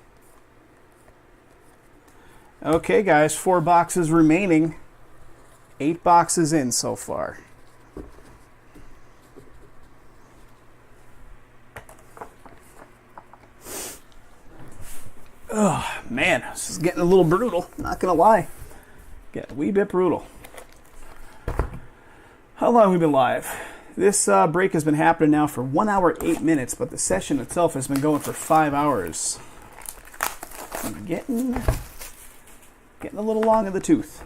Okay, guys, 4 boxes remaining. 8 boxes in so far. Oh, man, this is getting a little brutal. Not going to lie. Getting a wee bit brutal. How long have we been live? This break has been happening now for 1 hour, 8 minutes, but the session itself has been going for 5 hours. I'm getting a little long in the tooth.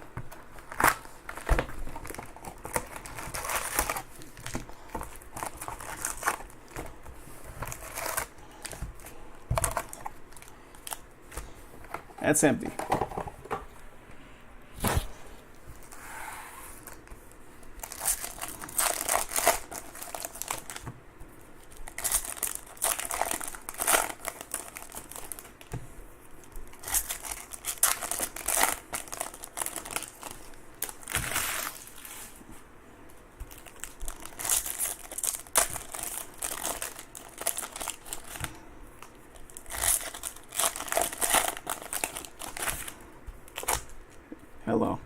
That's empty. Hello.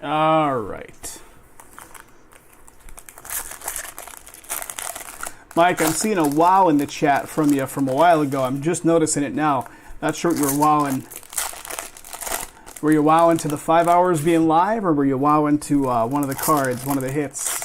All right. Mike, I'm seeing a wow in the chat from you from a while ago. I'm just noticing it now. Not sure what you were wowing. Were you wowing to the 5 hours being live, or were you wowing to one of the cards, one of the hits?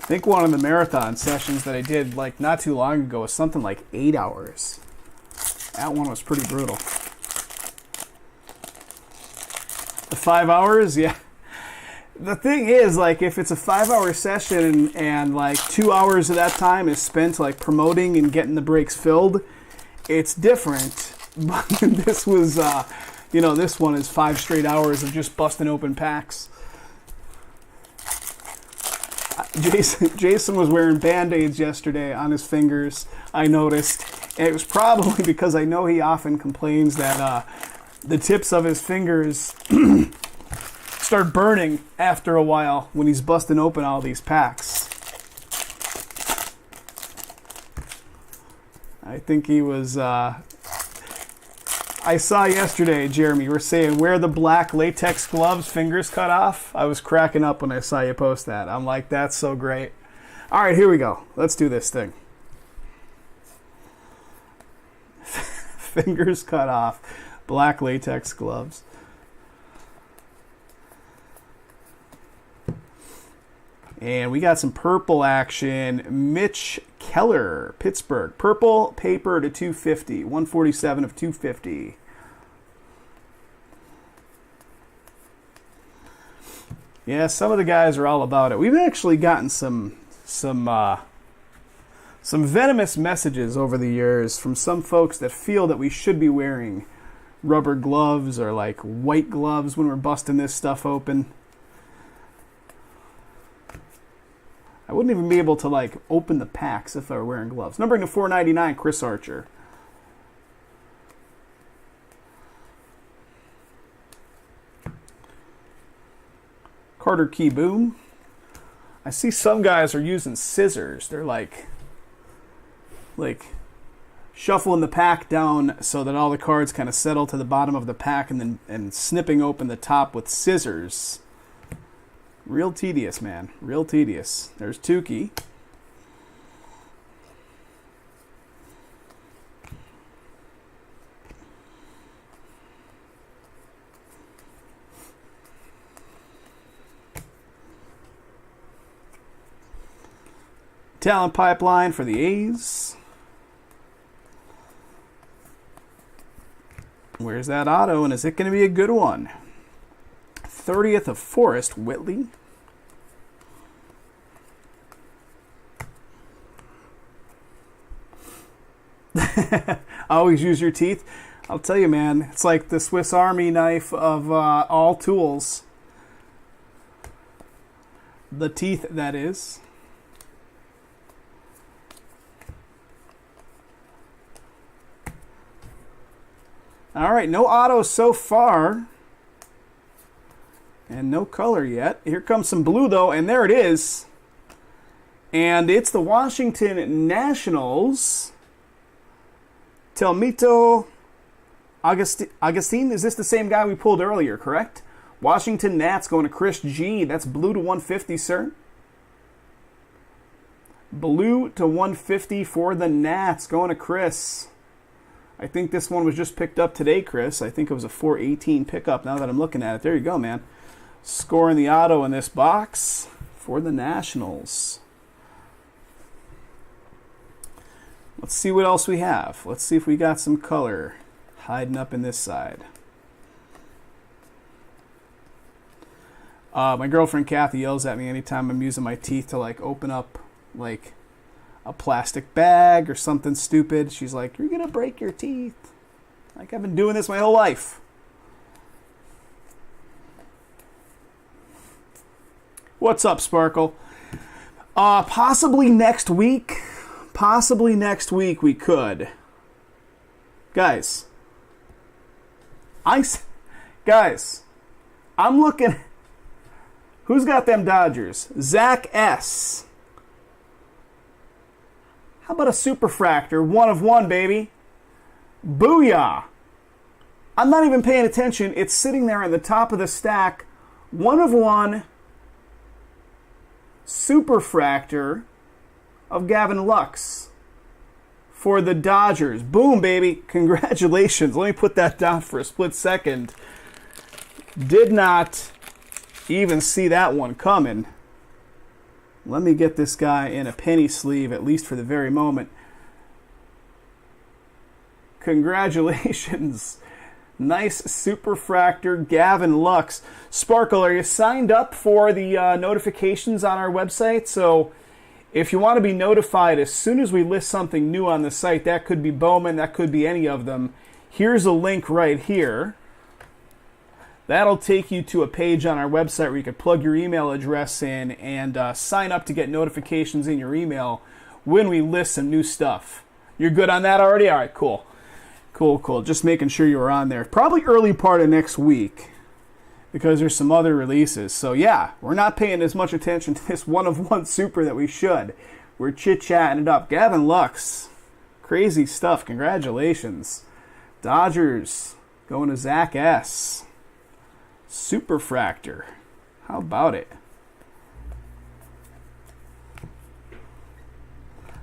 I think one of the marathon sessions that I did like not too long ago was something like 8 hours. That one was pretty brutal. The 5 hours, yeah. The thing is, like, if it's a 5-hour session and like 2 hours of that time is spent like promoting and getting the breaks filled, it's different. But this was, this one is 5 straight hours of just busting open packs. Jason was wearing Band-Aids yesterday on his fingers, I noticed. And it was probably because I know he often complains that the tips of his fingers start burning after a while when he's busting open all these packs. I think he was... I saw yesterday, Jeremy, you were saying, wear the black latex gloves, fingers cut off. I was cracking up when I saw you post that. I'm like, that's so great. All right, here we go. Let's do this thing. Fingers cut off, black latex gloves. And we got some purple action. Mitch Keller, Pittsburgh. Purple paper to 250. 147 of 250. Yeah, some of the guys are all about it. We've actually gotten some venomous messages over the years from some folks that feel that we should be wearing rubber gloves or like white gloves when we're busting this stuff open. I wouldn't even be able to like open the packs if I were wearing gloves. Numbering to 499, Chris Archer. Carter Key Boom. I see some guys are using scissors. They're like shuffling the pack down so that all the cards kind of settle to the bottom of the pack and snipping open the top with scissors. Real tedious, man. Real tedious. There's Tukey. Talent pipeline for the A's. Where's that auto, and is it going to be a good one? 30th of Forrest Whitley. Always use your teeth. I'll tell you, man, it's like the Swiss Army knife of all tools. The teeth, that is. All right, no autos so far. And no color yet. Here comes some blue, though, and there it is. And it's the Washington Nationals. Telmito Augustine. Is this the same guy we pulled earlier, correct? Washington Nats going to Chris G. That's blue to 150, sir. Blue to 150 for the Nats going to Chris. I think this one was just picked up today, Chris. I think it was a 418 pickup now that I'm looking at it. There you go, man. Scoring the auto in this box for the Nationals. Let's see what else we have. Let's see if we got some color hiding up in this side. My girlfriend Kathy yells at me anytime I'm using my teeth to like open up like a plastic bag or something stupid. She's like, "You're gonna break your teeth." Like, I've been doing this my whole life. What's up, Sparkle? Possibly next week. Possibly next week we could. Guys, I'm looking. Who's got them Dodgers? Zach S. How about a superfractor? 1 of 1, baby. Booyah. I'm not even paying attention. It's sitting there on the top of the stack. 1 of 1 superfractor of Gavin Lux for the Dodgers. Boom, baby. Congratulations. Let me put that down for a split second. Did not even see that one coming. Let me get this guy in a penny sleeve, at least for the very moment. Congratulations. Nice superfractor, Gavin Lux. Sparkle, are you signed up for the notifications on our website? So if you want to be notified as soon as we list something new on the site, that could be Bowman, that could be any of them. Here's a link right here. That'll take you to a page on our website where you can plug your email address in and sign up to get notifications in your email when we list some new stuff. You're good on that already? All right, cool. Cool. Just making sure you were on there. Probably early part of next week because there's some other releases. So yeah, we're not paying as much attention to this one-of-one super that we should. We're chit-chatting it up. Gavin Lux, crazy stuff. Congratulations. Dodgers going to Zach S. Superfractor. How about it?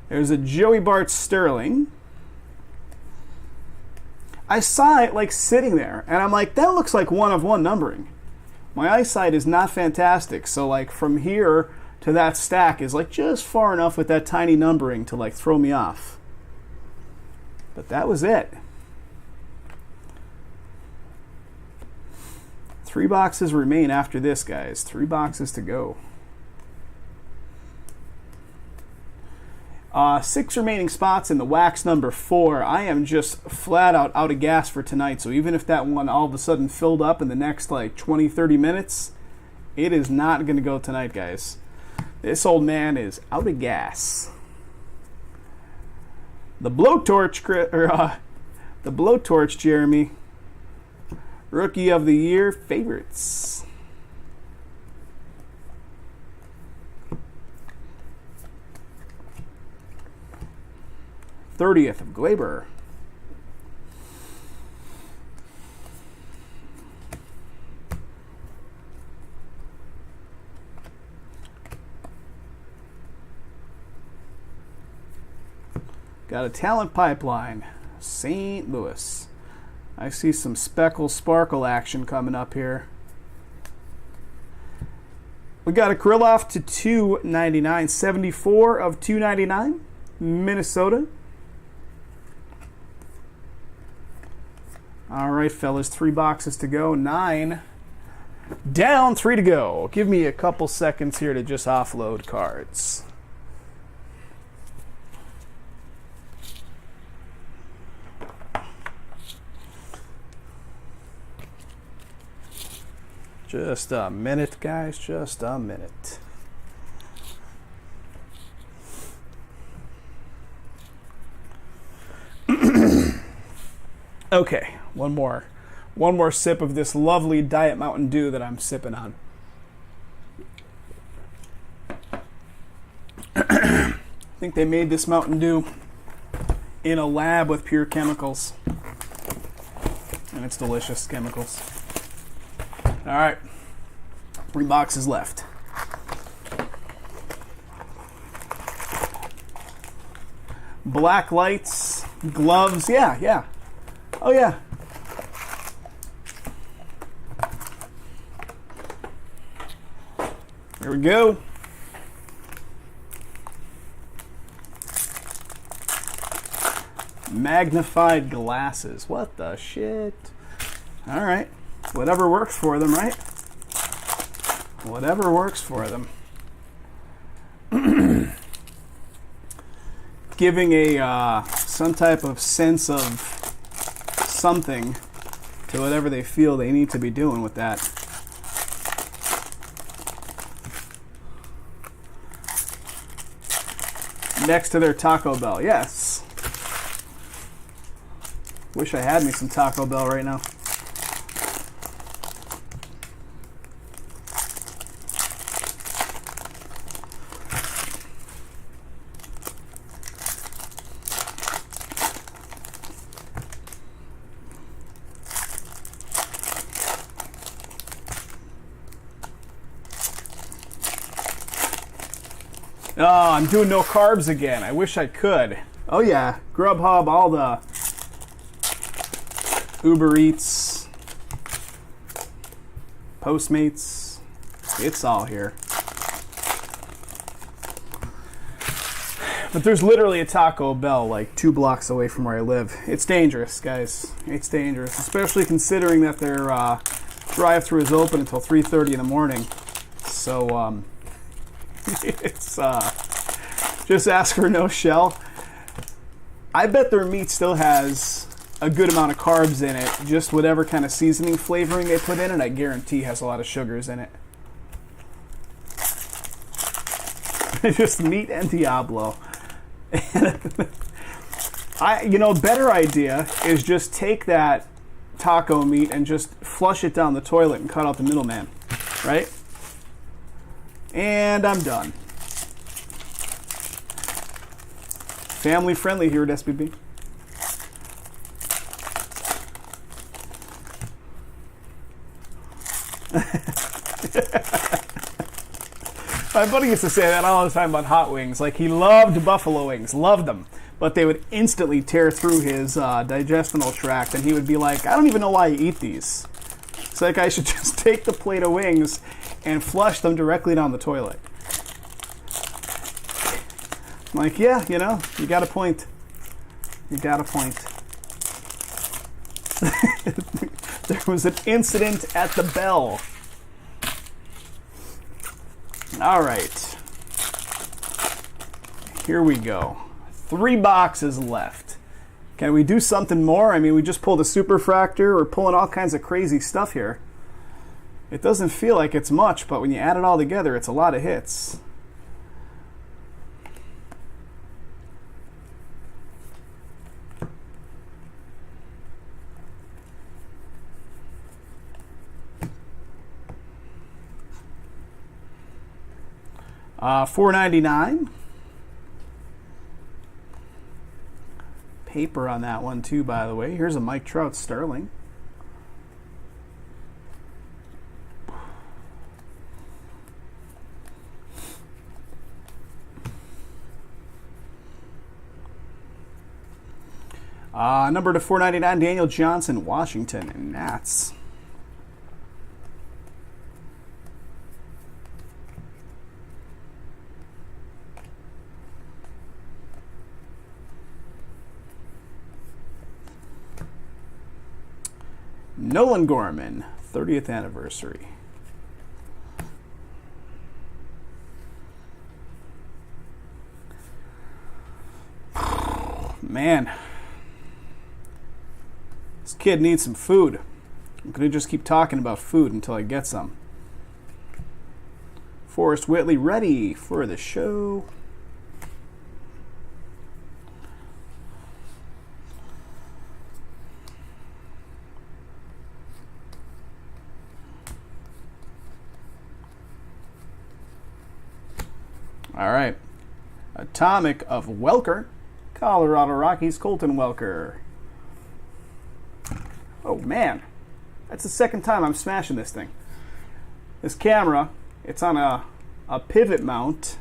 There's a Joey Bart Sterling. I saw it like sitting there, and I'm like, that looks like one-of-one numbering. My eyesight is not fantastic, so like from here to that stack is like just far enough with that tiny numbering to like throw me off. But that was it. 3 boxes remain after this, guys. 3 boxes to go. 6 remaining spots in the wax number 4. I am just flat out of gas for tonight. So even if that one all of a sudden filled up in the next like 20, 30 minutes, it is not going to go tonight, guys. This old man is out of gas. The blowtorch, the blowtorch, Jeremy. Rookie of the Year favorites. '30th of Glaber. Got a talent pipeline. St. Louis. I see some speckle sparkle action coming up here. We got a Krylov to 299, 74 of 299, Minnesota. All right, fellas, 3 boxes to go, 9 down, 3 to go. Give me a couple seconds here to just offload cards. Just a minute, guys, just a minute. Okay, one more sip of this lovely Diet Mountain Dew that I'm sipping on. I think they made this Mountain Dew in a lab with pure chemicals. And it's delicious chemicals. All right, 3 boxes left. Black lights, gloves, yeah. Oh yeah. Here we go. Magnified glasses. What the shit? All right. Whatever works for them, right? Whatever works for them. Giving a some type of sense of something to whatever they feel they need to be doing with that. Next to their Taco Bell, yes. Wish I had me some Taco Bell right now. Oh, I'm doing no carbs again. I wish I could. Oh yeah, Grubhub, all the Uber Eats, Postmates, it's all here. But there's literally a Taco Bell like 2 blocks away from where I live. It's dangerous, guys. It's dangerous, especially considering that their drive-thru is open until 3:30 in the morning. So it's just ask for no shell. I bet their meat still has a good amount of carbs in it. Just whatever kind of seasoning flavoring they put in it, I guarantee has a lot of sugars in it. Just meat and Diablo. Better idea is just take that taco meat and just flush it down the toilet and cut out the middleman, right? And I'm done. Family friendly here at SBB. My buddy used to say that all the time about hot wings. Like, he loved buffalo wings, loved them, but they would instantly tear through his digestional tract, and he would be like, I don't even know why you eat these. It's like I should just take the plate of wings and flush them directly down the toilet. I'm like, yeah, you got a point. You got a point. There was an incident at the Bell. All right. Here we go. 3 boxes left. Can we do something more? I mean, we just pulled a superfractor. We're pulling all kinds of crazy stuff here. It doesn't feel like it's much, but when you add it all together, it's a lot of hits. $4.99. Paper on that one too, by the way. Here's a Mike Trout Sterling. Number to $4.99, Daniel Johnson, Washington and Nats. Nolan Gorman, 30th anniversary. Man, this kid needs some food. I'm going to just keep talking about food until I get some. Forrest Whitley, ready for the show. All right. Atomic of Welker. Colorado Rockies, Colton Welker. Oh, man. That's the second time I'm smashing this thing. This camera, it's on a pivot mount.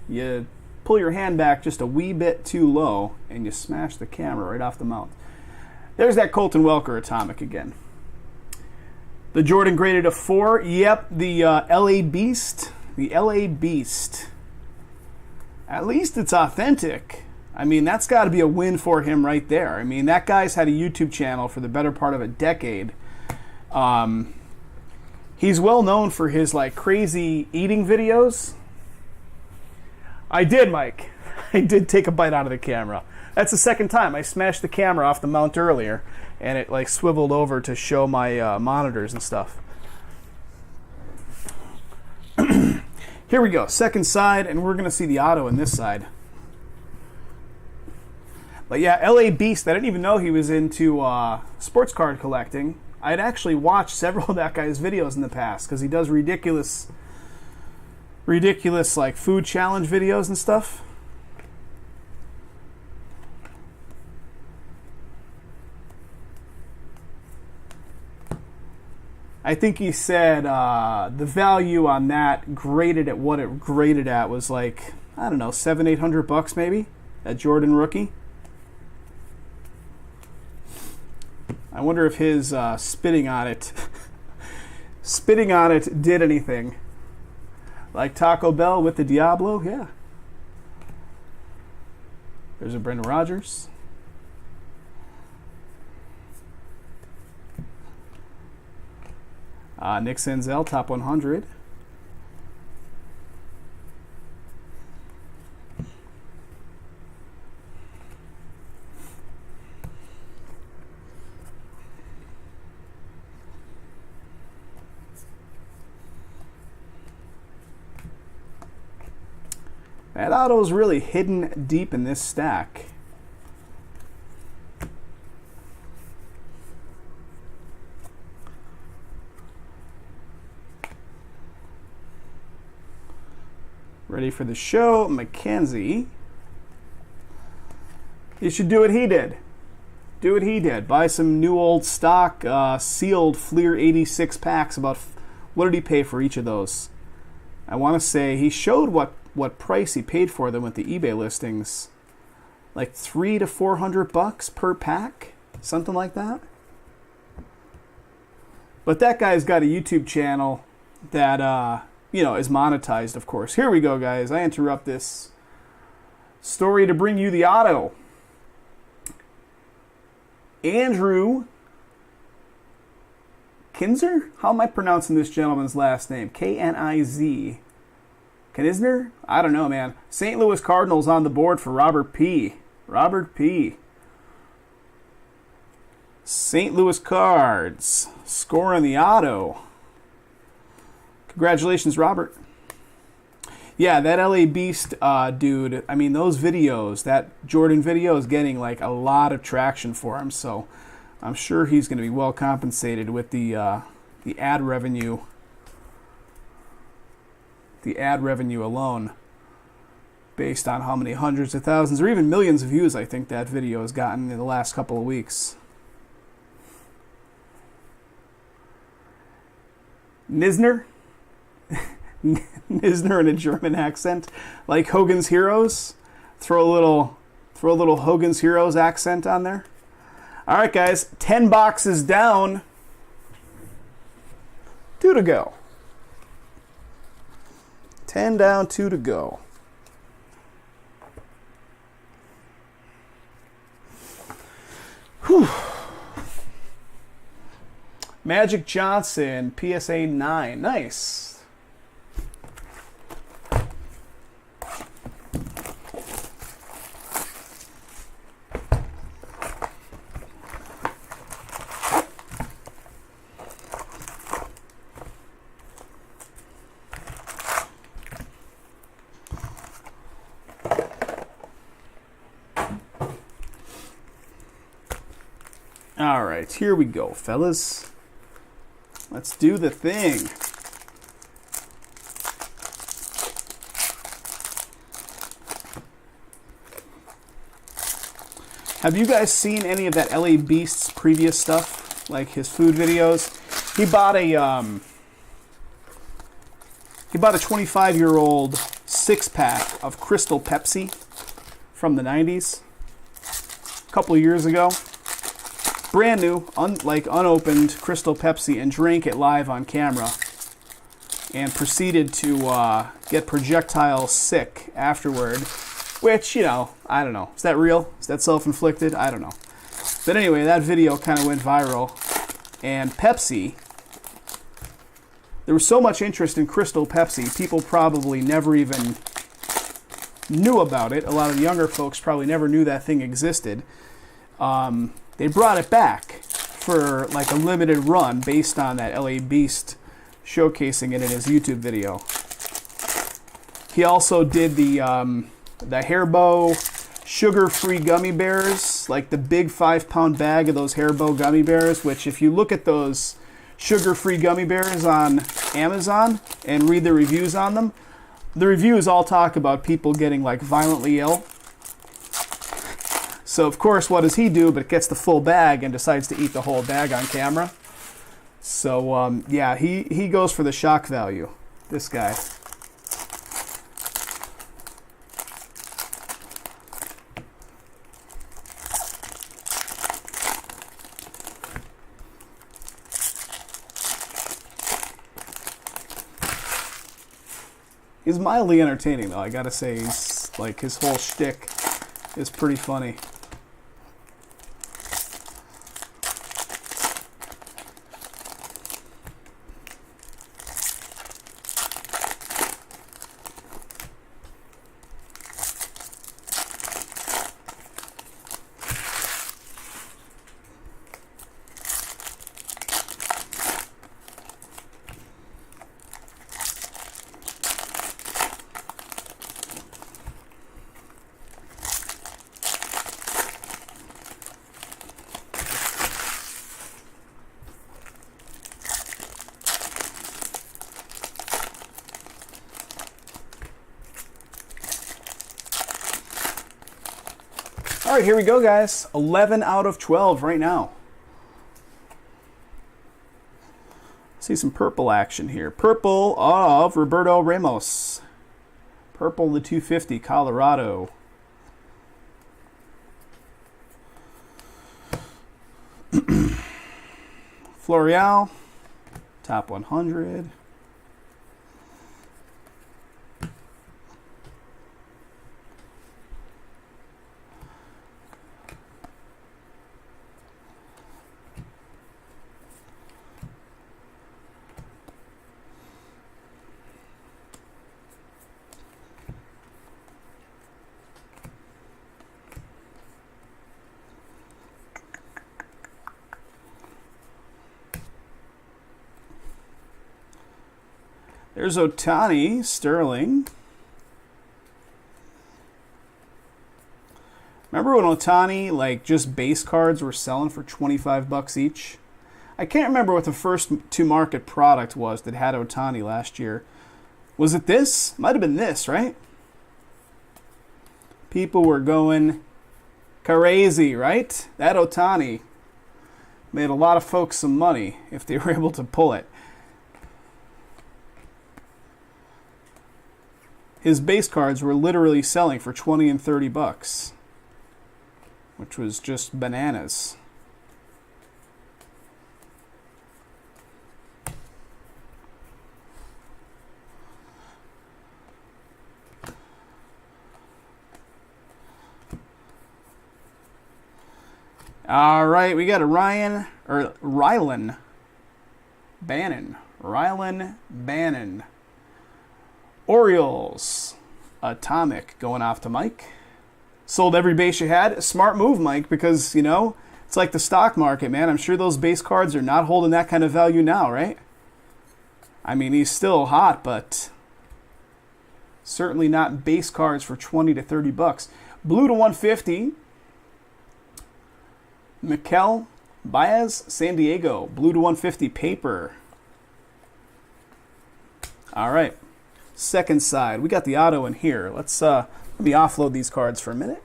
You pull your hand back just a wee bit too low, and you smash the camera right off the mount. There's that Colton Welker Atomic again. The Jordan graded a 4. Yep, the LA Beast. The LA Beast. At least it's authentic. I mean, that's got to be a win for him right there. I mean, that guy's had a YouTube channel for the better part of a decade. He's well known for his, like, crazy eating videos. I did, Mike. I did take a bite out of the camera. That's the second time. I smashed the camera off the mount earlier, and it, like, swiveled over to show my monitors and stuff. Here we go, second side, and we're going to see the auto in this side. But yeah, LA Beast, I didn't even know he was into sports card collecting. I'd actually watched several of that guy's videos in the past, because he does ridiculous like food challenge videos and stuff. I think he said the value on that graded at what it graded at was like, I don't know, $700-800 maybe, a Jordan rookie. I wonder if his spitting on it did anything. Like Taco Bell with the Diablo, yeah. There's a Brendan Rodgers. Nick Senzel, top 100. That auto is really hidden deep in this stack. Ready for the show, McKenzie. You should do what he did. Do what he did. Buy some new old stock sealed Fleer 86 packs. About what did he pay for each of those? I want to say he showed what price he paid for them with the eBay listings. Like $300 to $400 per pack, something like that. But that guy's got a YouTube channel that is monetized, of course. Here we go, guys. I interrupt this story to bring you the auto. Andrew Kinzer? How am I pronouncing this gentleman's last name? K-N-I-Z. Knisner? I don't know, man. St. Louis Cardinals on the board for Robert P. Robert P. St. Louis Cards. Scoring the auto. Congratulations, Robert. Yeah, that LA Beast dude, I mean, those videos, that Jordan video is getting like a lot of traction for him, so I'm sure he's going to be well compensated with the ad revenue. The ad revenue alone, based on how many hundreds of thousands or even millions of views I think that video has gotten in the last couple of weeks. Nisner? Nisner in a German accent, like Hogan's Heroes. Throw a little Hogan's Heroes accent on there. All right, guys, 10 boxes down. 2 to go. 10 down, 2 to go. Whew. Magic Johnson, PSA 9. Nice. All right, here we go, fellas. Let's do the thing. Have you guys seen any of that LA Beast's previous stuff, like his food videos? He bought a 25-year-old 6-pack of Crystal Pepsi from the 90s a couple of years ago. Brand new, unopened Crystal Pepsi, and drank it live on camera and proceeded to get projectile sick afterward, which, I don't know. Is that real? Is that self-inflicted? I don't know. But anyway, that video kind of went viral, and Pepsi, there was so much interest in Crystal Pepsi, people probably never even knew about it. A lot of the younger folks probably never knew that thing existed. They brought it back for like a limited run based on that LA Beast showcasing it in his YouTube video. He also did the Haribo sugar-free gummy bears, like the big 5-pound bag of those Haribo gummy bears, which if you look at those sugar-free gummy bears on Amazon and read the reviews on them, the reviews all talk about people getting like violently ill. So, of course, what does he do but gets the full bag and decides to eat the whole bag on camera? So, yeah, he goes for the shock value, this guy. He's mildly entertaining, though. I gotta say, he's, like, his whole shtick is pretty funny. All right, here we go, guys. 11 out of 12 right now. See some purple action here. Purple of Roberto Ramos. Purple the 250, Colorado. Florial, top 100. There's Ohtani, Sterling. Remember when Ohtani, like, just base cards were selling for $25 each? I can't remember what the first to market product was that had Ohtani last year. Was it this? Might have been this, right? People were going crazy, right? That Ohtani made a lot of folks some money if they were able to pull it. His base cards were literally selling for $20 and $30, which was just bananas. All right, we got a Rylan Bannon. Orioles, Atomic going off to Mike. Sold every base you had. A smart move, Mike, because, you know, it's like the stock market, man. I'm sure those base cards are not holding that kind of value now, right? I mean, he's still hot, but certainly not base cards for $20 to $30. Blue to 150. Mikel Baez, San Diego. Blue to 150 paper. All right. Second side. We got the auto in here. Let me offload these cards for a minute.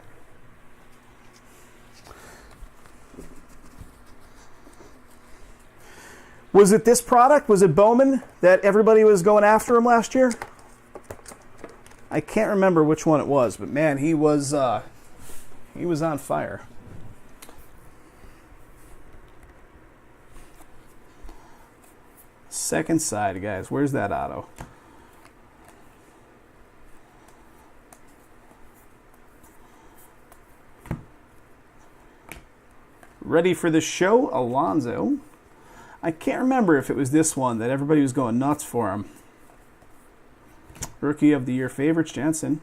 Was it this product? Was it Bowman that everybody was going after him last year? I can't remember which one it was, but man, he was on fire. Second side, guys. Where's that auto? Ready for the show, Alonso. I can't remember if it was this one that everybody was going nuts for him. Rookie of the Year favorites, Jansen.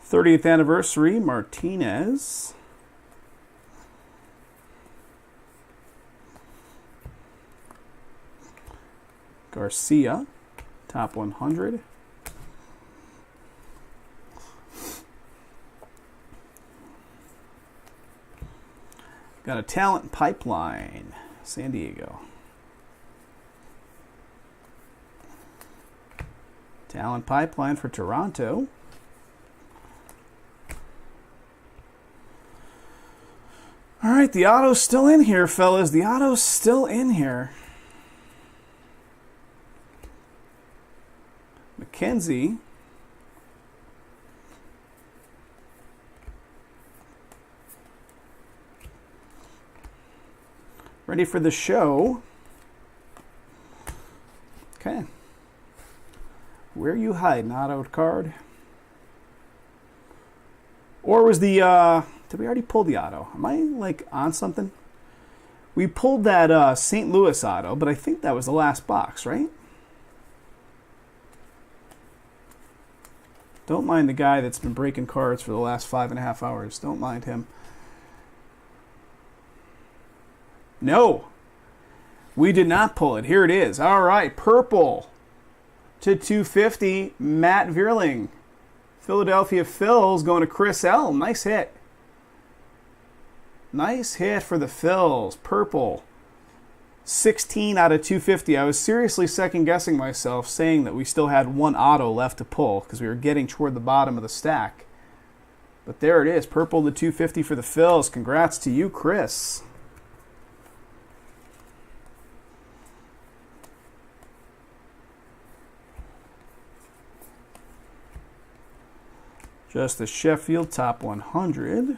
'30th anniversary, Martinez. Garcia, top 100. Got a talent pipeline, San Diego. Talent pipeline for Toronto. All right, the auto's still in here, fellas. The auto's still in here. McKenzie. Ready for the show. Okay. Where you hiding, auto card? Or was the, did we already pull the auto? Am I, like, on something? We pulled that St. Louis auto, but I think that was the last box, right? Don't mind the guy that's been breaking cards for the last 5.5 hours. Don't mind him. No. We did not pull it. Here it is. All right. Purple to 250. Matt Vierling. Philadelphia Phils going to Chris L. Nice hit. Nice hit for the Phils. Purple. 16 out of 250. I was seriously second-guessing myself saying that we still had one auto left to pull because we were getting toward the bottom of the stack. But there it is. Purple to 250 for the Phils. Congrats to you, Chris. Just the Sheffield top 100.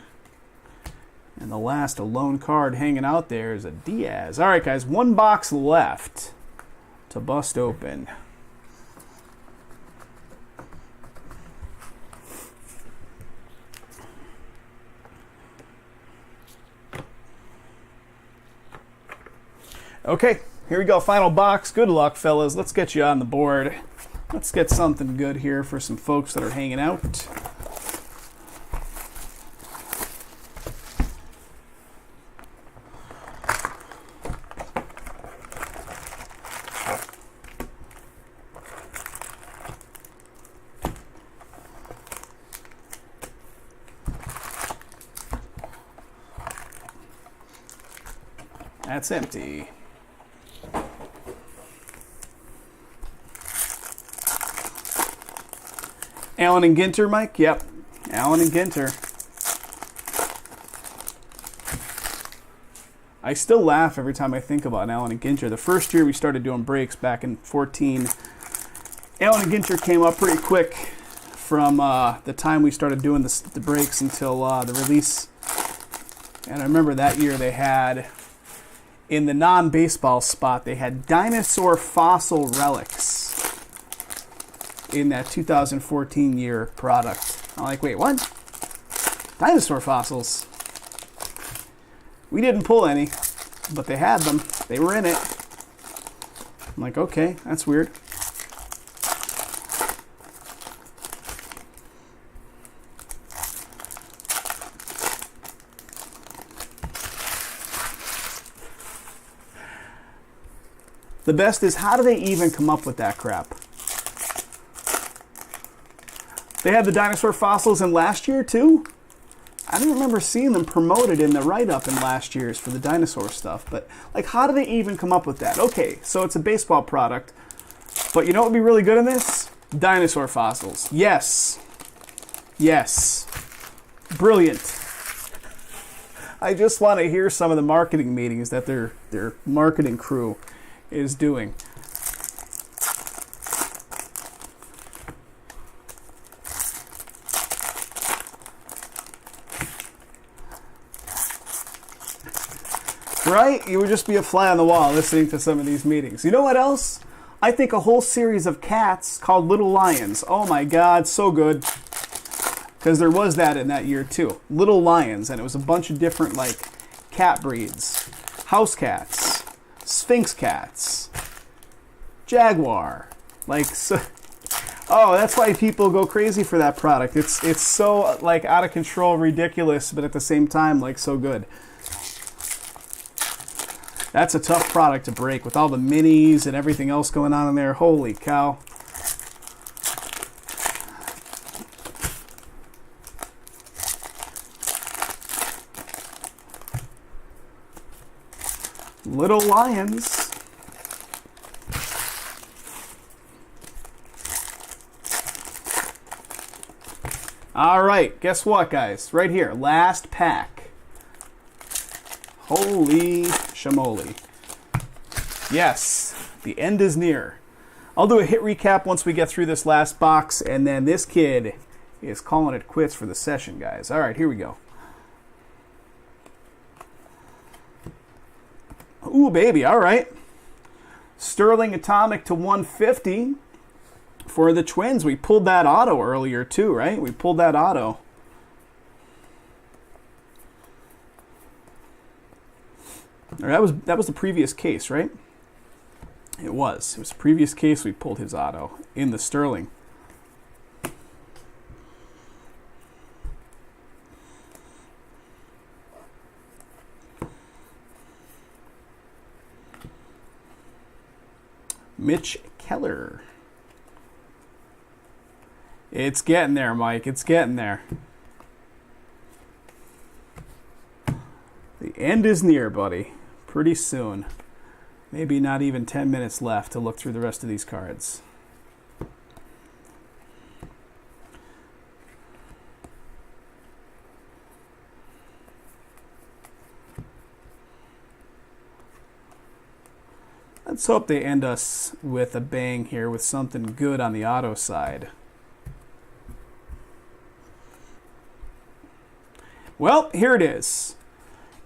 And the last alone card hanging out there is a Diaz. All right, guys, one box left to bust open. Okay, here we go. Final box. Good luck, fellas. Let's get you on the board. Let's get something good here for some folks that are hanging out. That's empty. Allen and Ginter, Mike? Yep. Allen and Ginter. I still laugh every time I think about Allen and Ginter. The first year we started doing breaks back in 14, Allen and Ginter came up pretty quick from the time we started doing the breaks until the release. And I remember that year they had, in the non-baseball spot, they had dinosaur fossil relics in that 2014 year product. I'm like, wait, what? Dinosaur fossils? We didn't pull any, but they had them. They were in it. I'm like, okay, that's weird. The best is, how do they even come up with that crap? They had the dinosaur fossils in last year too? I don't remember seeing them promoted in the write-up in last year's for the dinosaur stuff, but like, how do they even come up with that? Okay, so it's a baseball product, but you know what would be really good in this? Dinosaur fossils. Yes. Yes. Brilliant. I just want to hear some of the marketing meetings that their marketing crew is doing. Right? You would just be a fly on the wall listening to some of these meetings. You know what else? I think a whole series of cats called Little Lions. Oh my God, so good. Because there was that in that year too. Little Lions, and it was a bunch of different like cat breeds. House cats, Sphinx cats, Jaguar. Like, so, oh, that's why people go crazy for that product. It's so like out of control, ridiculous, but at the same time like so good. That's a tough product to break with all the minis and everything else going on in there. Holy cow. Little Lions. All right, guess what, guys? Right here, last pack. Holy shamoly. Yes, the end is near. I'll do a hit recap once we get through this last box, and then this kid is calling it quits for the session, guys. All right, here we go. Ooh, baby, all right. Sterling Atomic to 150 for the Twins. We pulled that auto earlier too, right? We pulled that auto. That was the previous case, right? It was. It was the previous case we pulled his auto in the Sterling. Mitch Keller. It's getting there, Mike. It's getting there. The end is near, buddy. Pretty soon. Maybe not even 10 minutes left to look through the rest of these cards. Let's hope they end us with a bang here with something good on the auto side. Well, here it is.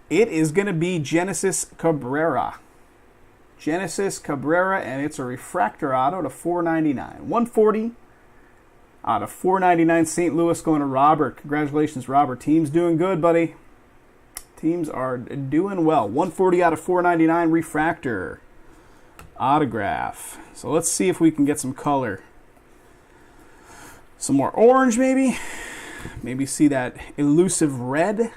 It is going to be Genesis Cabrera. Genesis Cabrera, and it's a refractor auto to $4.99. 140 out of $4.99. St. Louis going to Robert. Congratulations, Robert. Team's doing good, buddy. Teams are doing well. 140 out of $4.99 refractor. Autograph. So let's see if we can get some color. Some more orange, maybe. Maybe see that elusive red.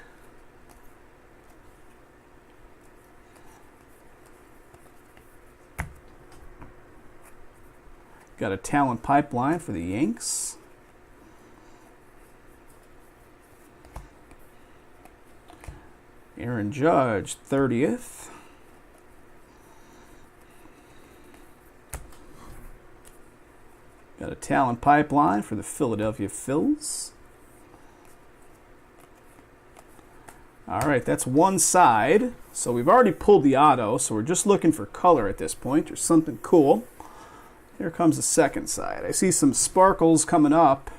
Got a talent pipeline for the Yanks. Aaron Judge, 30th. Got a talent pipeline for the Philadelphia Phils. All right, that's one side. So we've already pulled the auto, so we're just looking for color at this point or something cool. Here comes the second side. I see some sparkles coming up.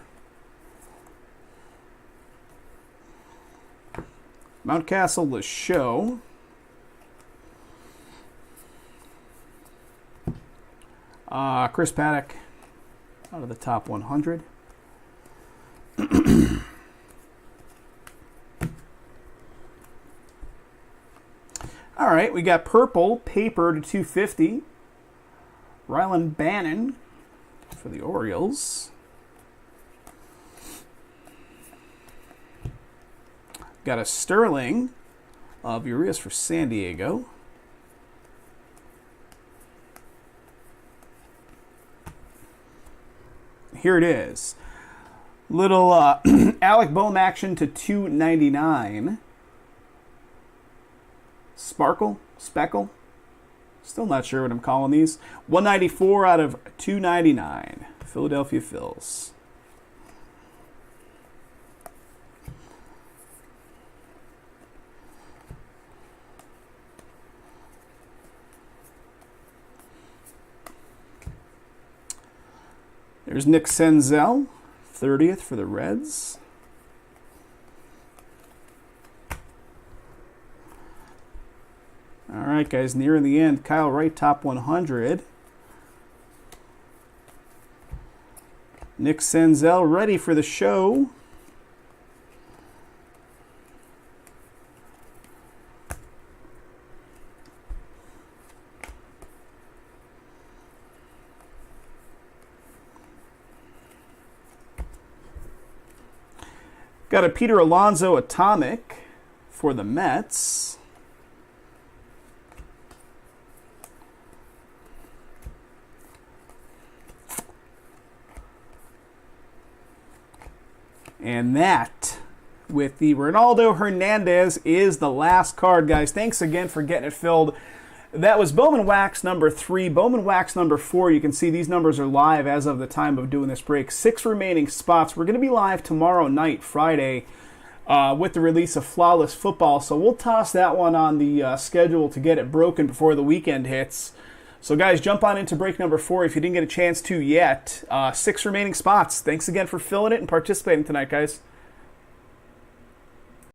Mountcastle, the show. Chris Paddock out of the top 100. All right, we got purple paper to 250. Rylan Bannon for the Orioles. Got a Sterling of Urias for San Diego. Here it is. Little Alec Boehm action to $2.99. Sparkle? Speckle? Still not sure what I'm calling these. 194 out of 299. Philadelphia Phils. There's Nick Senzel, 30th for the Reds. All right, guys, nearing the end. Kyle Wright, top 100. Nick Senzel ready for the show. Got a Peter Alonso atomic for the Mets. And that, with the Ronaldo Hernandez, is the last card, guys. Thanks again for getting it filled. That was Bowman Wax number 3. Bowman Wax number 4. You can see these numbers are live as of the time of doing this break. 6 remaining spots. We're going to be live tomorrow night, Friday, with the release of Flawless Football. So we'll toss that one on the schedule to get it broken before the weekend hits. So, guys, jump on into break number 4 if you didn't get a chance to yet. 6 remaining spots. Thanks again for filling it and participating tonight, guys.